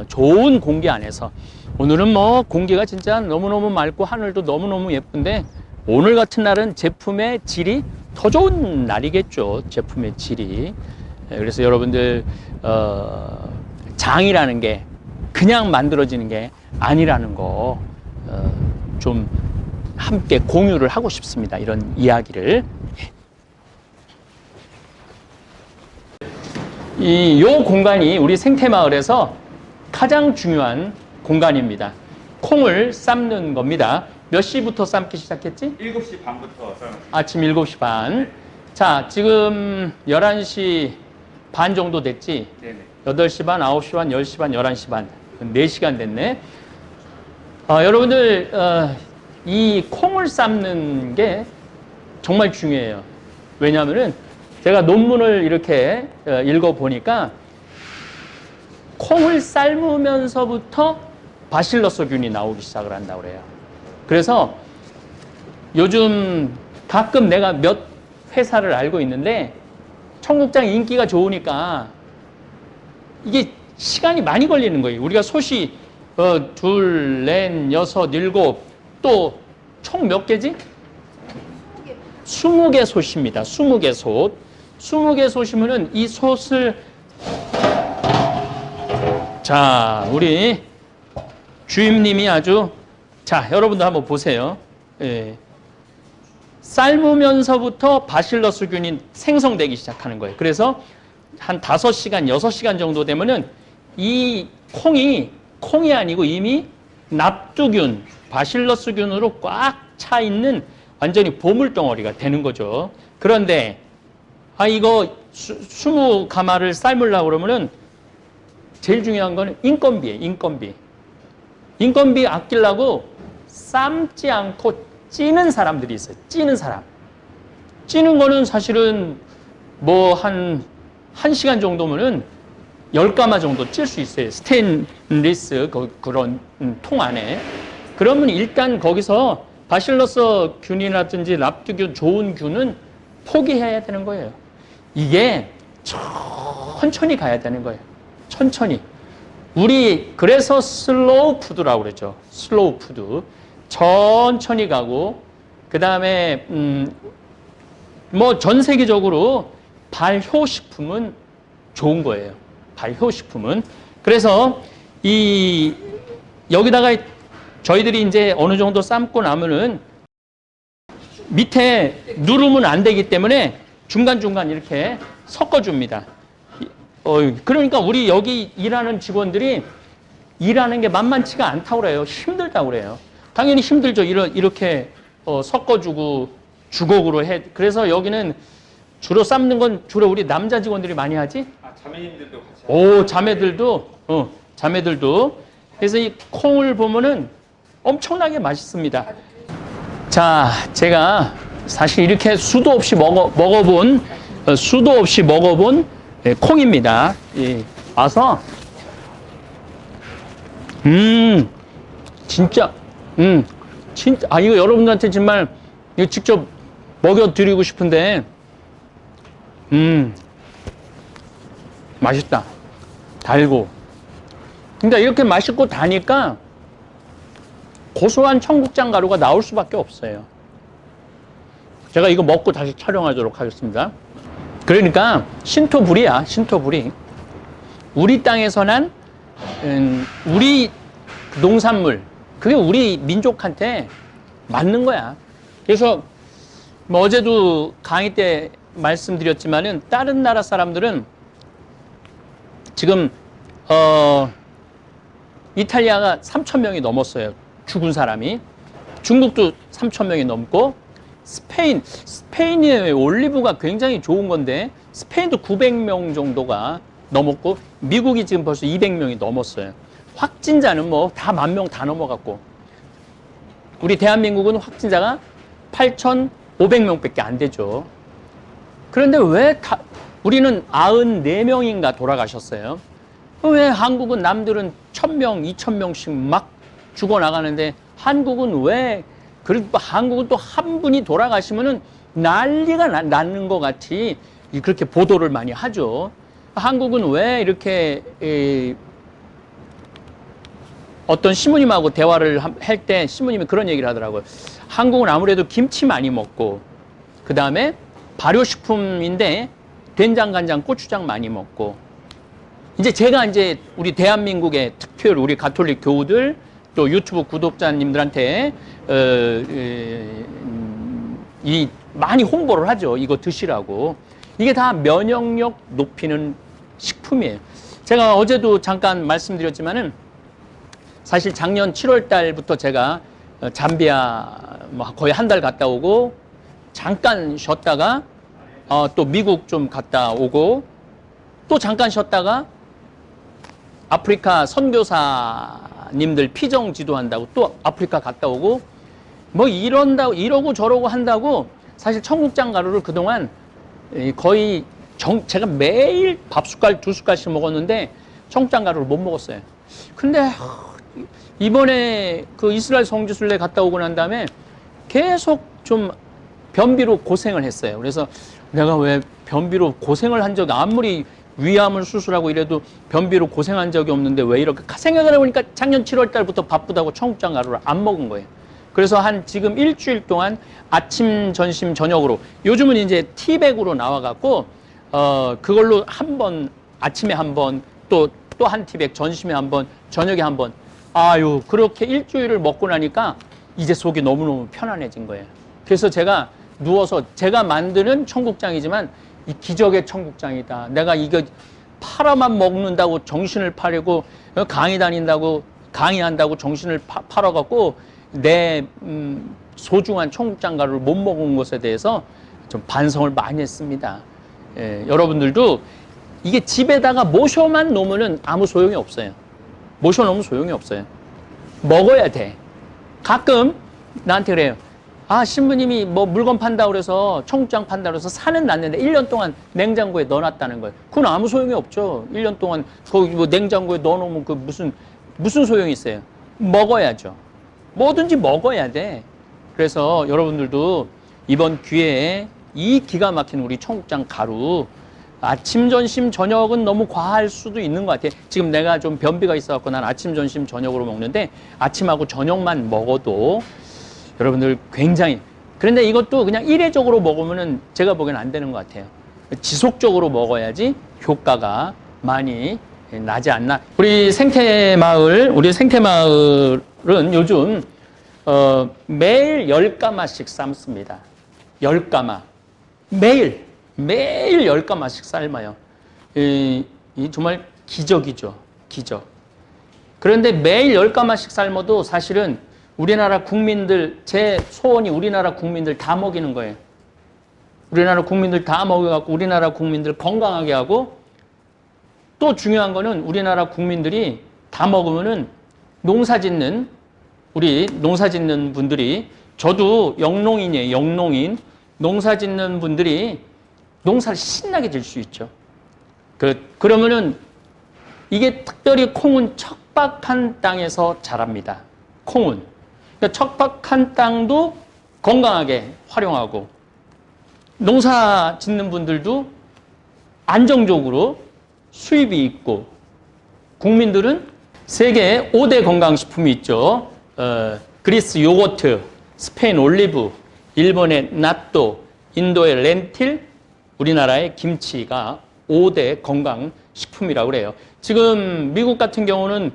좋은 공기 안에서 오늘은 뭐 공기가 진짜 너무너무 맑고 하늘도 너무너무 예쁜데 오늘 같은 날은 제품의 질이 더 좋은 날이겠죠. 제품의 질이. 그래서 여러분들 장이라는 게 그냥 만들어지는 게 아니라는 거 좀 함께 공유를 하고 싶습니다. 이런 이야기를. 요 공간이 우리 생태마을에서 가장 중요한 공간입니다. 콩을 삶는 겁니다. 몇 시부터 삶기 시작했지? 7시 반부터 아침 7시 반. 자, 지금 11시 반 정도 됐지? 네네. 8시 반, 9시 반, 10시 반, 11시 반. 4시간 됐네. 여러분들, 이 콩을 삶는 게 정말 중요해요. 왜냐하면은 제가 논문을 이렇게 읽어보니까 콩을 삶으면서부터 바실러스균이 나오기 시작을 한다고 그래요. 그래서 요즘 가끔 내가 몇 회사를 알고 있는데 청국장 인기가 좋으니까 이게 시간이 많이 걸리는 거예요. 우리가 솥이 둘, 넷, 여섯, 일곱 또 총 몇 개지? 20개 솥입니다. 20개 솥. 20개 솥이면은 이 솥을 자, 우리 주임님이 아주 자, 여러분도 한번 보세요. 예. 삶으면서부터 바실러스균이 생성되기 시작하는 거예요. 그래서 한 5시간, 6시간 정도 되면은 이 콩이 아니고 이미 납두균, 바실러스균으로 꽉 차 있는 완전히 보물덩어리가 되는 거죠. 그런데 이거 20가마를 삶으려고 그러면은 제일 중요한 거는 인건비예요. 인건비 아끼려고 삶지 않고 찌는 사람들이 있어요. 찌는 사람. 찌는 거는 사실은 뭐 한 1시간 정도면은 10가마 정도 찔 수 있어요. 스테인리스 그런 통 안에. 그러면 일단 거기서 바실러스 균이라든지 납두균 좋은 균은 포기해야 되는 거예요. 이게 천천히 가야 되는 거예요. 천천히. 우리 그래서 슬로우 푸드라고 그랬죠. 슬로우 푸드. 천천히 가고 그다음에 뭐 전 세계적으로 발효식품은 좋은 거예요. 발효식품은. 그래서 여기다가 저희들이 이제 어느 정도 삶고 나면은 밑에 누르면 안 되기 때문에 중간중간 이렇게 섞어줍니다. 그러니까 우리 여기 일하는 직원들이 일하는 게 만만치가 않다고 그래요. 힘들다고 그래요. 당연히 힘들죠. 이렇게 섞어주고 주걱으로 해. 그래서 여기는 주로 삶는 건 주로 우리 남자 직원들이 많이 하지? 자매님들도 같이. 오, 자매들도. 그래서 이 콩을 보면은 엄청나게 맛있습니다. 자, 제가 사실 이렇게 수도 없이 먹어본 콩입니다. 예, 와서 진짜 이거 여러분들한테 정말 이거 직접 먹여드리고 싶은데 맛있다. 달고. 그러니까 이렇게 맛있고 다니까 고소한 청국장 가루가 나올 수밖에 없어요. 제가 이거 먹고 다시 촬영하도록 하겠습니다. 그러니까 신토불이야, 신토불이. 우리 땅에서 난 우리 농산물, 그게 우리 민족한테 맞는 거야. 그래서 뭐 어제도 강의 때 말씀드렸지만은 다른 나라 사람들은 지금 이탈리아가 3,000명이 넘었어요. 죽은 사람이. 중국도 3,000명이 넘고 스페인의 올리브가 굉장히 좋은 건데 스페인도 900명 정도가 넘었고 미국이 지금 벌써 200명이 넘었어요. 확진자는 뭐 다 10,000명 다 넘어갔고 우리 대한민국은 확진자가 8,500명밖에 안 되죠. 그런데 왜 우리는 94명인가 돌아가셨어요. 왜 한국은 남들은 1,000명, 2,000명씩 막 죽어나가는데 한국은 왜 그리고 한국은 또 한 분이 돌아가시면은 난리가 나는 것 같이 그렇게 보도를 많이 하죠. 한국은 왜 이렇게 어떤 시부님하고 대화를 할 때 시부님이 그런 얘기를 하더라고요. 한국은 아무래도 김치 많이 먹고, 그 다음에 발효식품인데 된장, 간장, 고추장 많이 먹고, 이제 제가 이제 우리 대한민국의 특별 우리 가톨릭 교우들 또 유튜브 구독자님들한테 이 많이 홍보를 하죠. 이거 드시라고. 이게 다 면역력 높이는 식품이에요. 제가 어제도 잠깐 말씀드렸지만은 사실 작년 7월 달부터 제가 잠비아 뭐 거의 한 달 갔다 오고 잠깐 쉬었다가 또 미국 좀 갔다 오고 또 잠깐 쉬었다가 아프리카 선교사님들 피정 지도한다고 또 아프리카 갔다 오고 뭐 이러고 저러고 한다고 사실 청국장 가루를 그동안 거의 제가 매일 밥 숟갈 두 숟갈씩 먹었는데 청국장 가루를 못 먹었어요. 근데 이번에 그 이스라엘 성지순례 갔다 오고 난 다음에 계속 좀 변비로 고생을 했어요. 그래서 내가 왜 변비로 고생을 한 적이 아무리 위암을 수술하고 이래도 변비로 고생한 적이 없는데 왜 이렇게 생각을 해보니까 작년 7월 달부터 바쁘다고 청국장 가루를 안 먹은 거예요. 그래서 한 지금 일주일 동안 아침, 점심, 저녁으로 요즘은 이제 티백으로 나와갖고 그걸로 한 번 아침에 한 번 또 한 티백 점심에 한 번 저녁에 한 번 아유 그렇게 일주일을 먹고 나니까 이제 속이 너무너무 편안해진 거예요. 그래서 제가 누워서 제가 만드는 청국장이지만 이 기적의 청국장이다. 내가 이거 팔아만 먹는다고 정신을 팔고 강의 다닌다고 강의한다고 정신을 팔아갖고 내 소중한 청국장 가루를 못 먹은 것에 대해서 좀 반성을 많이 했습니다. 예, 여러분들도 이게 집에다가 모셔만 놓으면 아무 소용이 없어요. 모셔놓으면 소용이 없어요. 먹어야 돼. 가끔 나한테 그래요. 아, 신부님이 뭐 물건 판다고 그래서 청국장 판다고 그래서 사는 놨는데 1년 동안 냉장고에 넣어놨다는 거예요. 그건 아무 소용이 없죠. 1년 동안 거기 뭐 냉장고에 넣어놓으면 그 무슨 소용이 있어요. 먹어야죠. 뭐든지 먹어야 돼. 그래서 여러분들도 이번 기회에 이 기가 막힌 우리 청국장 가루 아침, 점심, 저녁은 너무 과할 수도 있는 것 같아요. 지금 내가 좀 변비가 있어갖고 난 아침, 점심, 저녁으로 먹는데 아침하고 저녁만 먹어도 여러분들 굉장히 그런데 이것도 그냥 일회적으로 먹으면은 제가 보기엔 안 되는 것 같아요. 지속적으로 먹어야지 효과가 많이 나지 않나. 우리 생태마을은 요즘 매일 10가마씩 삶습니다. 10가마. 매일 10가마씩 삶아요. 이 정말 기적이죠. 기적. 그런데 매일 10가마씩 삶아도 사실은 우리나라 국민들, 제 소원이 우리나라 국민들 다 먹이는 거예요. 우리나라 국민들 다 먹여갖고 우리나라 국민들 건강하게 하고 또 중요한 거는 우리나라 국민들이 다 먹으면은 우리 농사 짓는 분들이 저도 영농인이에요. 영농인. 농사 짓는 분들이 농사를 신나게 질 수 있죠. 그러면은 이게 특별히 콩은 척박한 땅에서 자랍니다. 콩은. 그러니까 척박한 땅도 건강하게 활용하고 농사 짓는 분들도 안정적으로 수입이 있고 국민들은 세계 5대 건강식품이 있죠. 그리스 요거트, 스페인 올리브, 일본의 나또, 인도의 렌틸, 우리나라의 김치가 5대 건강식품이라고 그래요. 지금 미국 같은 경우는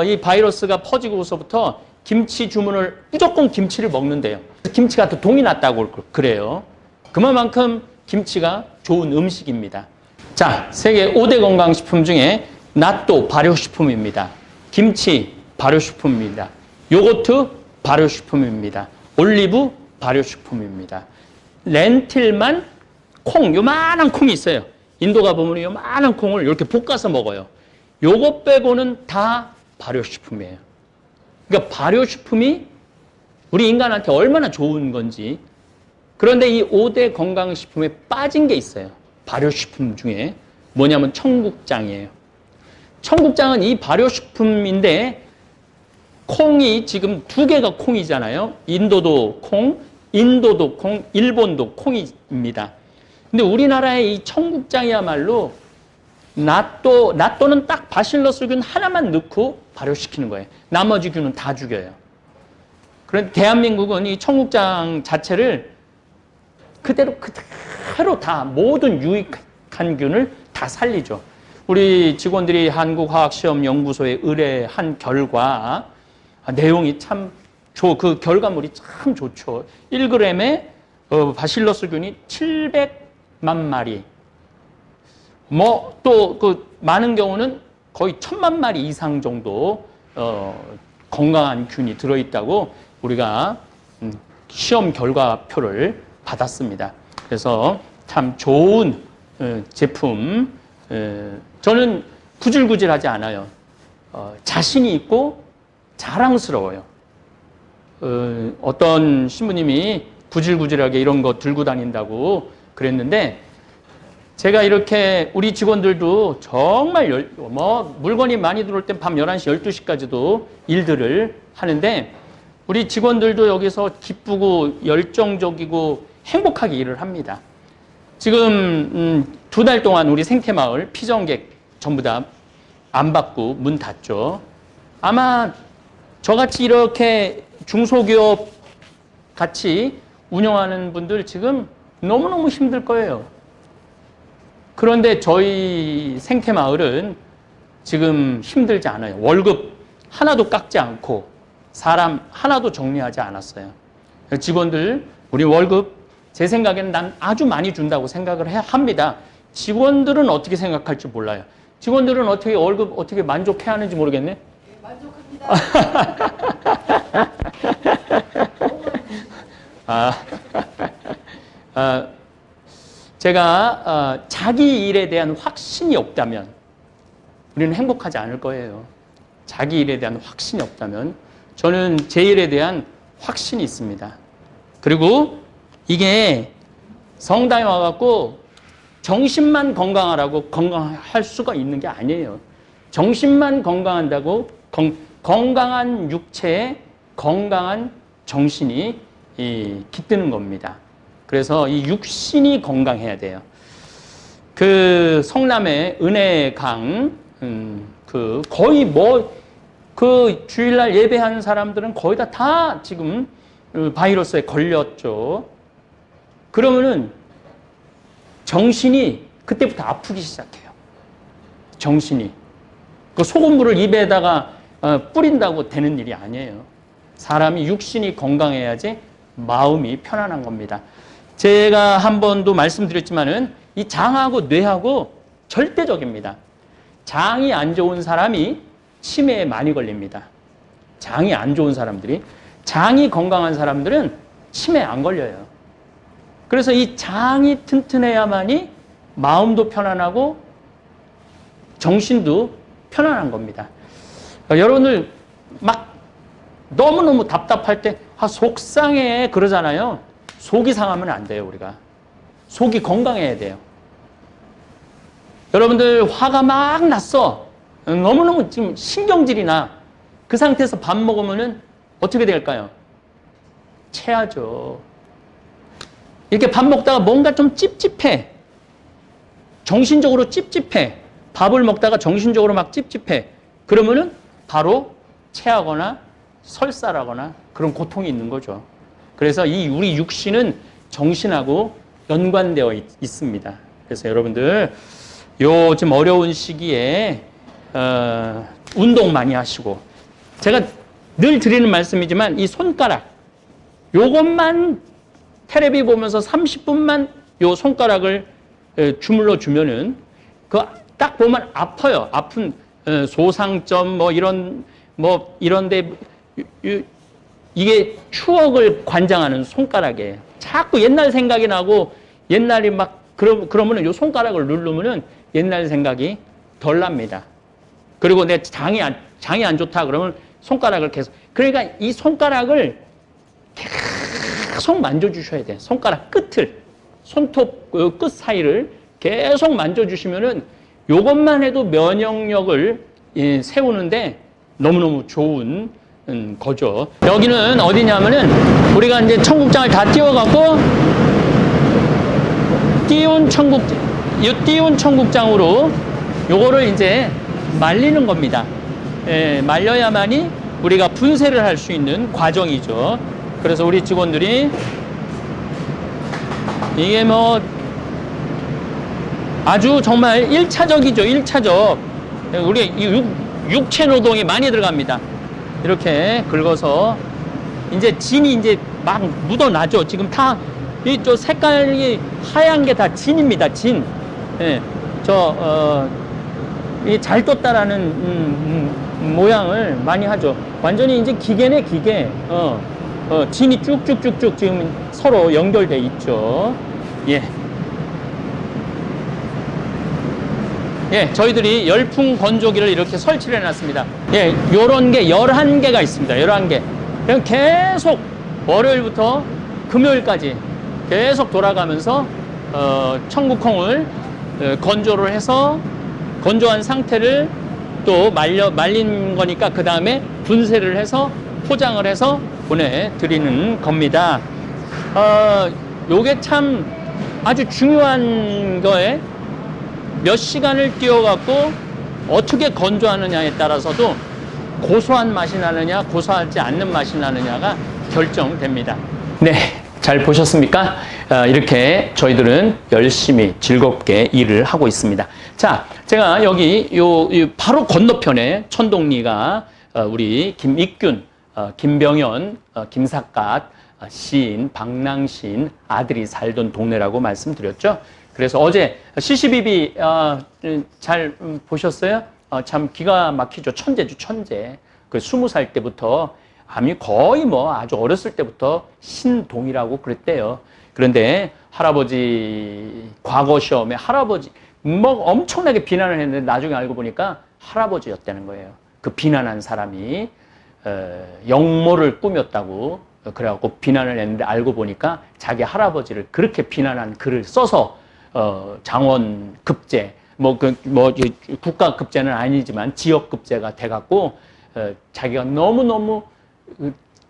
이 바이러스가 퍼지고서부터 김치 주문을 무조건 김치를 먹는데요. 김치가 더 동이 났다고 그래요. 그만큼 김치가 좋은 음식입니다. 자, 세계 5대 건강식품 중에 나또 발효식품입니다. 김치 발효식품입니다. 요거트 발효식품입니다. 올리브 발효식품입니다. 렌틸만 콩, 요만한 콩이 있어요. 인도 가보면 요만한 콩을 이렇게 볶아서 먹어요. 요거 빼고는 다 발효식품이에요. 그러니까 발효식품이 우리 인간한테 얼마나 좋은 건지. 그런데 이 5대 건강식품에 빠진 게 있어요. 발효식품 중에 뭐냐면 청국장이에요. 청국장은 이 발효식품인데 콩이 지금 2개가 콩이잖아요. 인도도 콩, 일본도 콩입니다. 근데 우리나라의 이 청국장이야말로 나또는 딱 바실러스균 하나만 넣고 발효시키는 거예요. 나머지 균은 다 죽여요. 그런데 대한민국은 이 청국장 자체를 그대로 다 모든 유익한 균을 다 살리죠. 우리 직원들이 한국화학시험연구소에 의뢰한 결과 내용이 참 그 결과물이 참 좋죠. 1g에 바실러스균이 700만 마리. 또 많은 경우는 거의 1000만 마리 이상 정도 건강한 균이 들어있다고 우리가 시험 결과표를 받았습니다. 그래서 참 좋은 제품. 저는 구질구질하지 않아요. 자신이 있고 자랑스러워요. 어떤 신부님이 구질구질하게 이런 거 들고 다닌다고 그랬는데 제가 이렇게 우리 직원들도 정말 물건이 많이 들어올 땐 밤 11시, 12시까지도 일들을 하는데 우리 직원들도 여기서 기쁘고 열정적이고 행복하게 일을 합니다. 지금 2달 동안 우리 생태마을 피정객 전부 다 안 받고 문 닫죠. 아마 저같이 이렇게 중소기업 같이 운영하는 분들 지금 너무너무 힘들 거예요. 그런데 저희 생태마을은 지금 힘들지 않아요. 월급 하나도 깎지 않고 사람 하나도 정리하지 않았어요. 직원들 우리 월급 제 생각에는 난 아주 많이 준다고 생각을 합니다. 직원들은 어떻게 생각할지 몰라요. 직원들은 어떻게 월급 어떻게 만족해 하는지 모르겠네. 네, 만족합니다. 제가 자기 일에 대한 확신이 없다면 우리는 행복하지 않을 거예요. 자기 일에 대한 확신이 없다면 저는 제 일에 대한 확신이 있습니다. 그리고 이게 성당에 와갖고 정신만 건강하라고 건강할 수가 있는 게 아니에요. 정신만 건강한다고 건강한 육체에 건강한 정신이 깃드는 겁니다. 그래서 이 육신이 건강해야 돼요. 그 성남의 은혜강, 거의 그 주일날 예배하는 사람들은 거의 다 지금 바이러스에 걸렸죠. 그러면은 정신이 그때부터 아프기 시작해요. 정신이. 그 소금물을 입에다가 뿌린다고 되는 일이 아니에요. 사람이 육신이 건강해야지 마음이 편안한 겁니다. 제가 한 번도 말씀드렸지만은 이 장하고 뇌하고 절대적입니다. 장이 안 좋은 사람이 치매에 많이 걸립니다. 장이 안 좋은 사람들이. 장이 건강한 사람들은 치매에 안 걸려요. 그래서 이 장이 튼튼해야만이 마음도 편안하고 정신도 편안한 겁니다. 여러분들 막 너무너무 답답할 때 속상해 그러잖아요. 속이 상하면 안 돼요, 우리가. 속이 건강해야 돼요. 여러분들 화가 막 났어. 너무너무 지금 신경질이 나. 그 상태에서 밥 먹으면은 어떻게 될까요? 체하죠. 이렇게 밥 먹다가 뭔가 좀 찝찝해. 정신적으로 찝찝해. 밥을 먹다가 정신적으로 막 찝찝해. 그러면은 바로 체하거나 설사라거나 그런 고통이 있는 거죠. 그래서 우리 육신은 정신하고 연관되어 있습니다. 그래서 여러분들 요즘 어려운 시기에 운동 많이 하시고 제가 늘 드리는 말씀이지만 이 손가락 요것만 테레비 보면서 30분만 요 손가락을 주물러 주면은 그 딱 보면 아파요. 아픈 소상점 이런데 이게 추억을 관장하는 손가락이에요. 자꾸 옛날 생각이 나고 옛날이 막 그러면은 요 손가락을 누르면은 옛날 생각이 덜 납니다. 그리고 내 장이 안 좋다 그러면 손가락을 계속 그러니까 이 손가락을 계속 만져주셔야 돼요. 손가락 끝을 손톱 끝 사이를 계속 만져주시면은 요것만 해도 면역력을 세우는데 너무너무 좋은 거죠. 여기는 어디냐면은 우리가 이제 청국장을 다 띄워갖고 띄운 청국장으로 요거를 이제 말리는 겁니다. 예, 말려야만이 우리가 분쇄를 할 수 있는 과정이죠. 그래서 우리 직원들이 이게 뭐 아주 정말 1차적이죠. 1차적. 우리 육체 노동이 많이 들어갑니다. 이렇게 긁어서 이제 진이 이제 막 묻어나죠. 지금 다 이저 색깔이 하얀 게 다 진입니다. 진. 예. 이게 잘 떴다라는 모양을 많이 하죠. 완전히 이제 기계네, 기계. 진이 쭉쭉쭉쭉 지금 서로 연결돼 있죠. 예. 예, 저희들이 열풍 건조기를 이렇게 설치를 해놨습니다. 예, 요런 게 11개가 있습니다. 11개. 그냥 계속 월요일부터 금요일까지 계속 돌아가면서, 청국콩을 건조를 해서 건조한 상태를 또 말린 거니까 그 다음에 분쇄를 해서 포장을 해서 보내드리는 겁니다. 요게 참 아주 중요한 거에 몇 시간을 뛰어갖고 어떻게 건조하느냐에 따라서도 고소한 맛이 나느냐 고소하지 않는 맛이 나느냐가 결정됩니다. 네, 잘 보셨습니까? 이렇게 저희들은 열심히 즐겁게 일을 하고 있습니다. 자, 제가 여기 바로 건너편에 천동리가 우리 김익균, 김병현, 김삿갓 시인, 방랑 시인 아들이 살던 동네라고 말씀드렸죠. 그래서 어제 CCBB 잘 보셨어요? 참 기가 막히죠. 천재죠, 천재. 그 20살 때부터 아니 거의 뭐 아주 어렸을 때부터 신동이라고 그랬대요. 그런데 할아버지 과거 시험에 할아버지 뭐 엄청나게 비난을 했는데 나중에 알고 보니까 할아버지였다는 거예요. 그 비난한 사람이 역모를 꾸몄다고 그래갖고 비난을 했는데 알고 보니까 자기 할아버지를 그렇게 비난한 글을 써서 장원 급제 국가 급제는 아니지만 지역 급제가 돼갖고 자기가 너무너무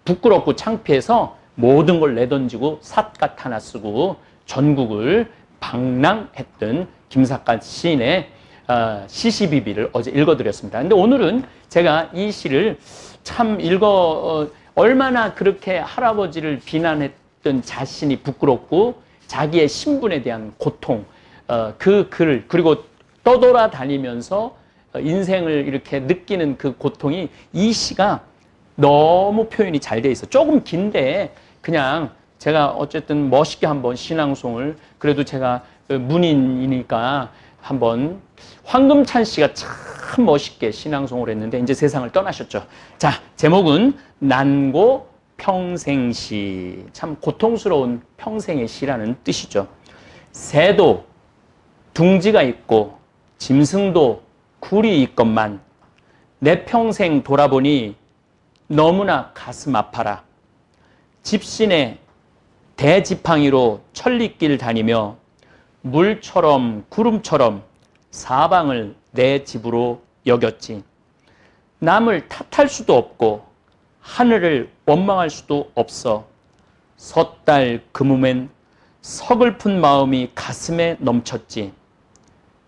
부끄럽고 창피해서 모든 걸 내던지고 삿갓 하나 쓰고 전국을 방랑했던 김삿갓 시인의 CCBB를 어제 읽어드렸습니다. 근데 오늘은 제가 이 시를 참 얼마나 그렇게 할아버지를 비난했던 자신이 부끄럽고 자기의 신분에 대한 고통, 그 글을, 그리고 떠돌아다니면서 인생을 이렇게 느끼는 그 고통이 이 시가 너무 표현이 잘 돼 있어. 조금 긴데 그냥 제가 어쨌든 멋있게 한번 신앙송을, 그래도 제가 문인이니까 한번 황금찬 씨가 참 멋있게 신앙송을 했는데 이제 세상을 떠나셨죠. 자, 제목은 난고 평생시. 참 고통스러운 평생의 시라는 뜻이죠. 새도 둥지가 있고 짐승도 굴이 있건만 내 평생 돌아보니 너무나 가슴 아파라. 집신의 대지팡이로 천리길 다니며 물처럼 구름처럼 사방을 내 집으로 여겼지. 남을 탓할 수도 없고 하늘을 원망할 수도 없어. 섣달 그무맨 서글픈 마음이 가슴에 넘쳤지.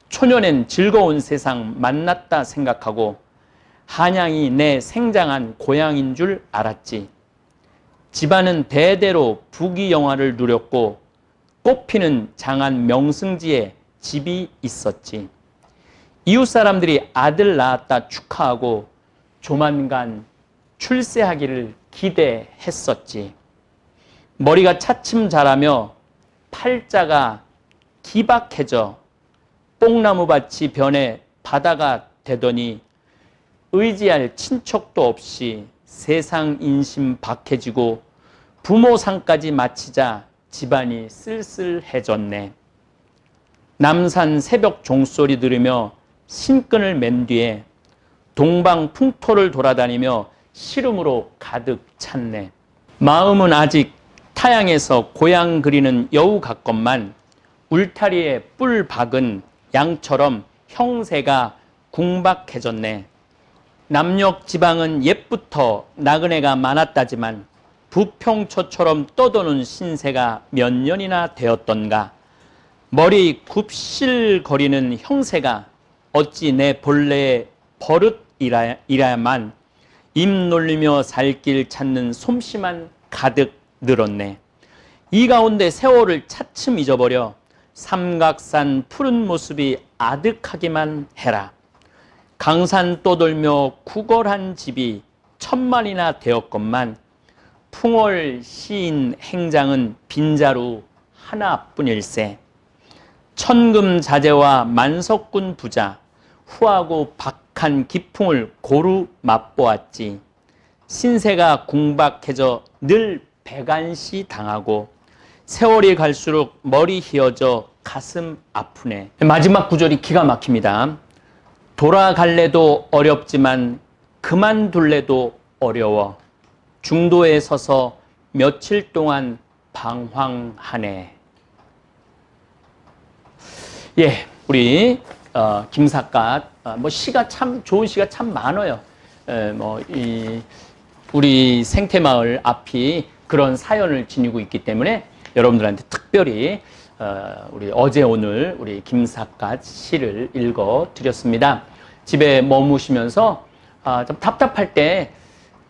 초년엔 즐거운 세상 만났다 생각하고 한양이 내 생장한 고향인 줄 알았지. 집안은 대대로 부귀영화를 누렸고 꽃피는 장안 명승지에 집이 있었지. 이웃 사람들이 아들 낳았다 축하하고 조만간 출세하기를 기대했었지. 머리가 차츰 자라며 팔자가 기박해져 뽕나무밭이 변해 바다가 되더니 의지할 친척도 없이 세상 인심 박해지고 부모 상까지 마치자 집안이 쓸쓸해졌네. 남산 새벽 종소리 들으며 신끈을 맨 뒤에 동방 풍토를 돌아다니며 시름으로 가득 찼네. 마음은 아직 타양에서 고향 그리는 여우 같건만 울타리에 뿔 박은 양처럼 형세가 궁박해졌네. 남녘 지방은 옛부터 나그네가 많았다지만 부평초처럼 떠도는 신세가 몇 년이나 되었던가. 머리 굽실거리는 형세가 어찌 내 본래의 버릇이라야만 입 놀리며 살 길 찾는 솜씨만 가득 늘었네. 이 가운데 세월을 차츰 잊어버려 삼각산 푸른 모습이 아득하기만 해라. 강산 떠돌며 구걸한 집이 1000만이나 되었건만 풍월 시인 행장은 빈자루 하나뿐일세. 천금자재와 만석군 부자 후하고 박한 기풍을 고루 맛보았지. 신세가 궁박해져 늘 배간시 당하고 세월이 갈수록 머리 휘어져 가슴 아프네. 마지막 구절이 기가 막힙니다. 돌아갈래도 어렵지만 그만둘래도 어려워. 중도에 서서 며칠 동안 방황하네. 예, 우리 김삿갓 뭐 시가 참 좋은 시가 참 많아요. 우리 생태마을 앞이 그런 사연을 지니고 있기 때문에 여러분들한테 특별히 우리 어제 오늘 우리 김삿갓 시를 읽어 드렸습니다. 집에 머무시면서 좀 답답할 때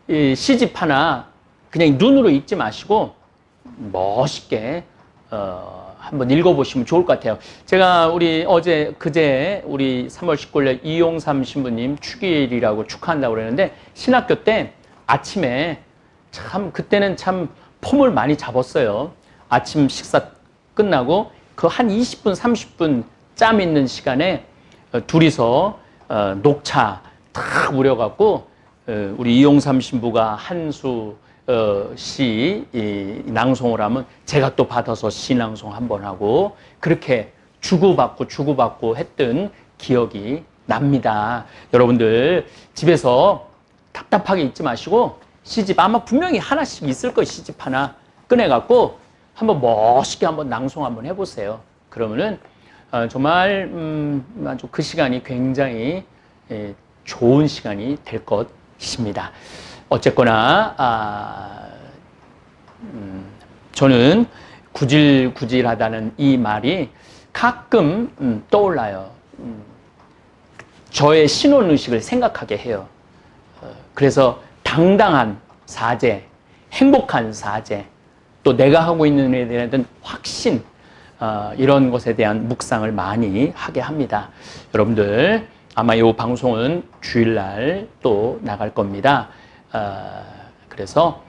이 시집 하나 그냥 눈으로 읽지 마시고 멋있게 한번 읽어보시면 좋을 것 같아요. 제가 우리 그제 우리 3월 19일 이용삼 신부님 축일이라고 축하한다고 그러는데 신학교 때 아침에 그때는 참 폼을 많이 잡았어요. 아침 식사 끝나고 그 한 20분 30분 짬 있는 시간에 둘이서 녹차 탁 우려갖고 우리 이용삼 신부가 한수 시 낭송을 하면 제가 또 받아서 시 낭송 한번 하고 그렇게 주고받고 했던 기억이 납니다. 여러분들 집에서 답답하게 있지 마시고 시집 아마 분명히 하나씩 있을 거예요. 시집 하나 꺼내갖고 한번 멋있게 한번 낭송 한번 해보세요. 그러면은 정말 아주 그 시간이 굉장히 좋은 시간이 될 것입니다. 어쨌거나 저는 구질구질하다는 이 말이 가끔 떠올라요. 저의 신혼의식을 생각하게 해요. 그래서 당당한 사죄, 행복한 사죄, 또 내가 하고 있는 일에 대한 확신, 이런 것에 대한 묵상을 많이 하게 합니다. 여러분들 아마 이 방송은 주일날 또 나갈 겁니다. 그래서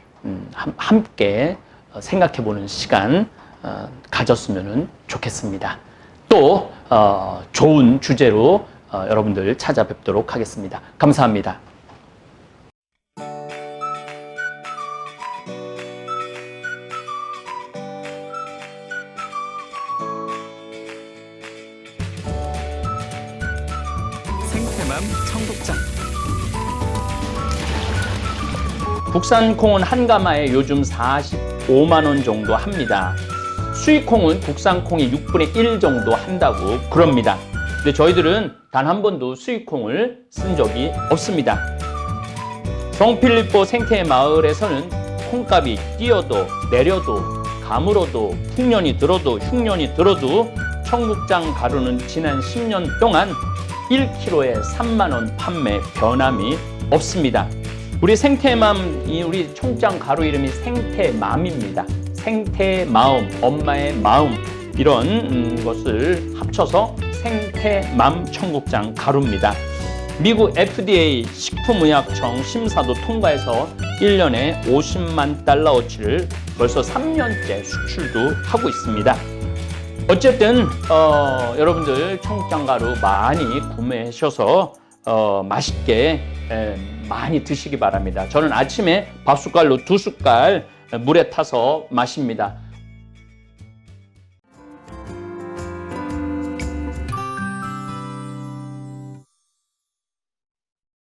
함께 생각해보는 시간 가졌으면 좋겠습니다. 또 좋은 주제로 여러분들 찾아뵙도록 하겠습니다. 감사합니다. 생태맘 청국장. 국산 콩은 한 가마에 요즘 45만 원 정도 합니다. 수입 콩은 국산 콩이 6분의 1 정도 한다고 그럽니다. 근데 저희들은 단 한 번도 수입 콩을 쓴 적이 없습니다. 성필리포 생태마을에서는 콩값이 뛰어도 내려도 가물어도 풍년이 들어도 흉년이 들어도 청국장 가루는 지난 10년 동안 1kg에 3만 원 판매 변함이 없습니다. 우리 생태맘, 우리 청국장 가루 이름이 생태맘입니다. 생태마음, 엄마의 마음, 이런 것을 합쳐서 생태맘 청국장 가루입니다. 미국 FDA 식품의약청 심사도 통과해서 1년에 50만 달러어치를 벌써 3년째 수출도 하고 있습니다. 어쨌든 여러분들 청국장 가루 많이 구매하셔서 맛있게 많이 드시기 바랍니다. 저는 아침에 밥숟갈로 2숟갈 물에 타서 마십니다.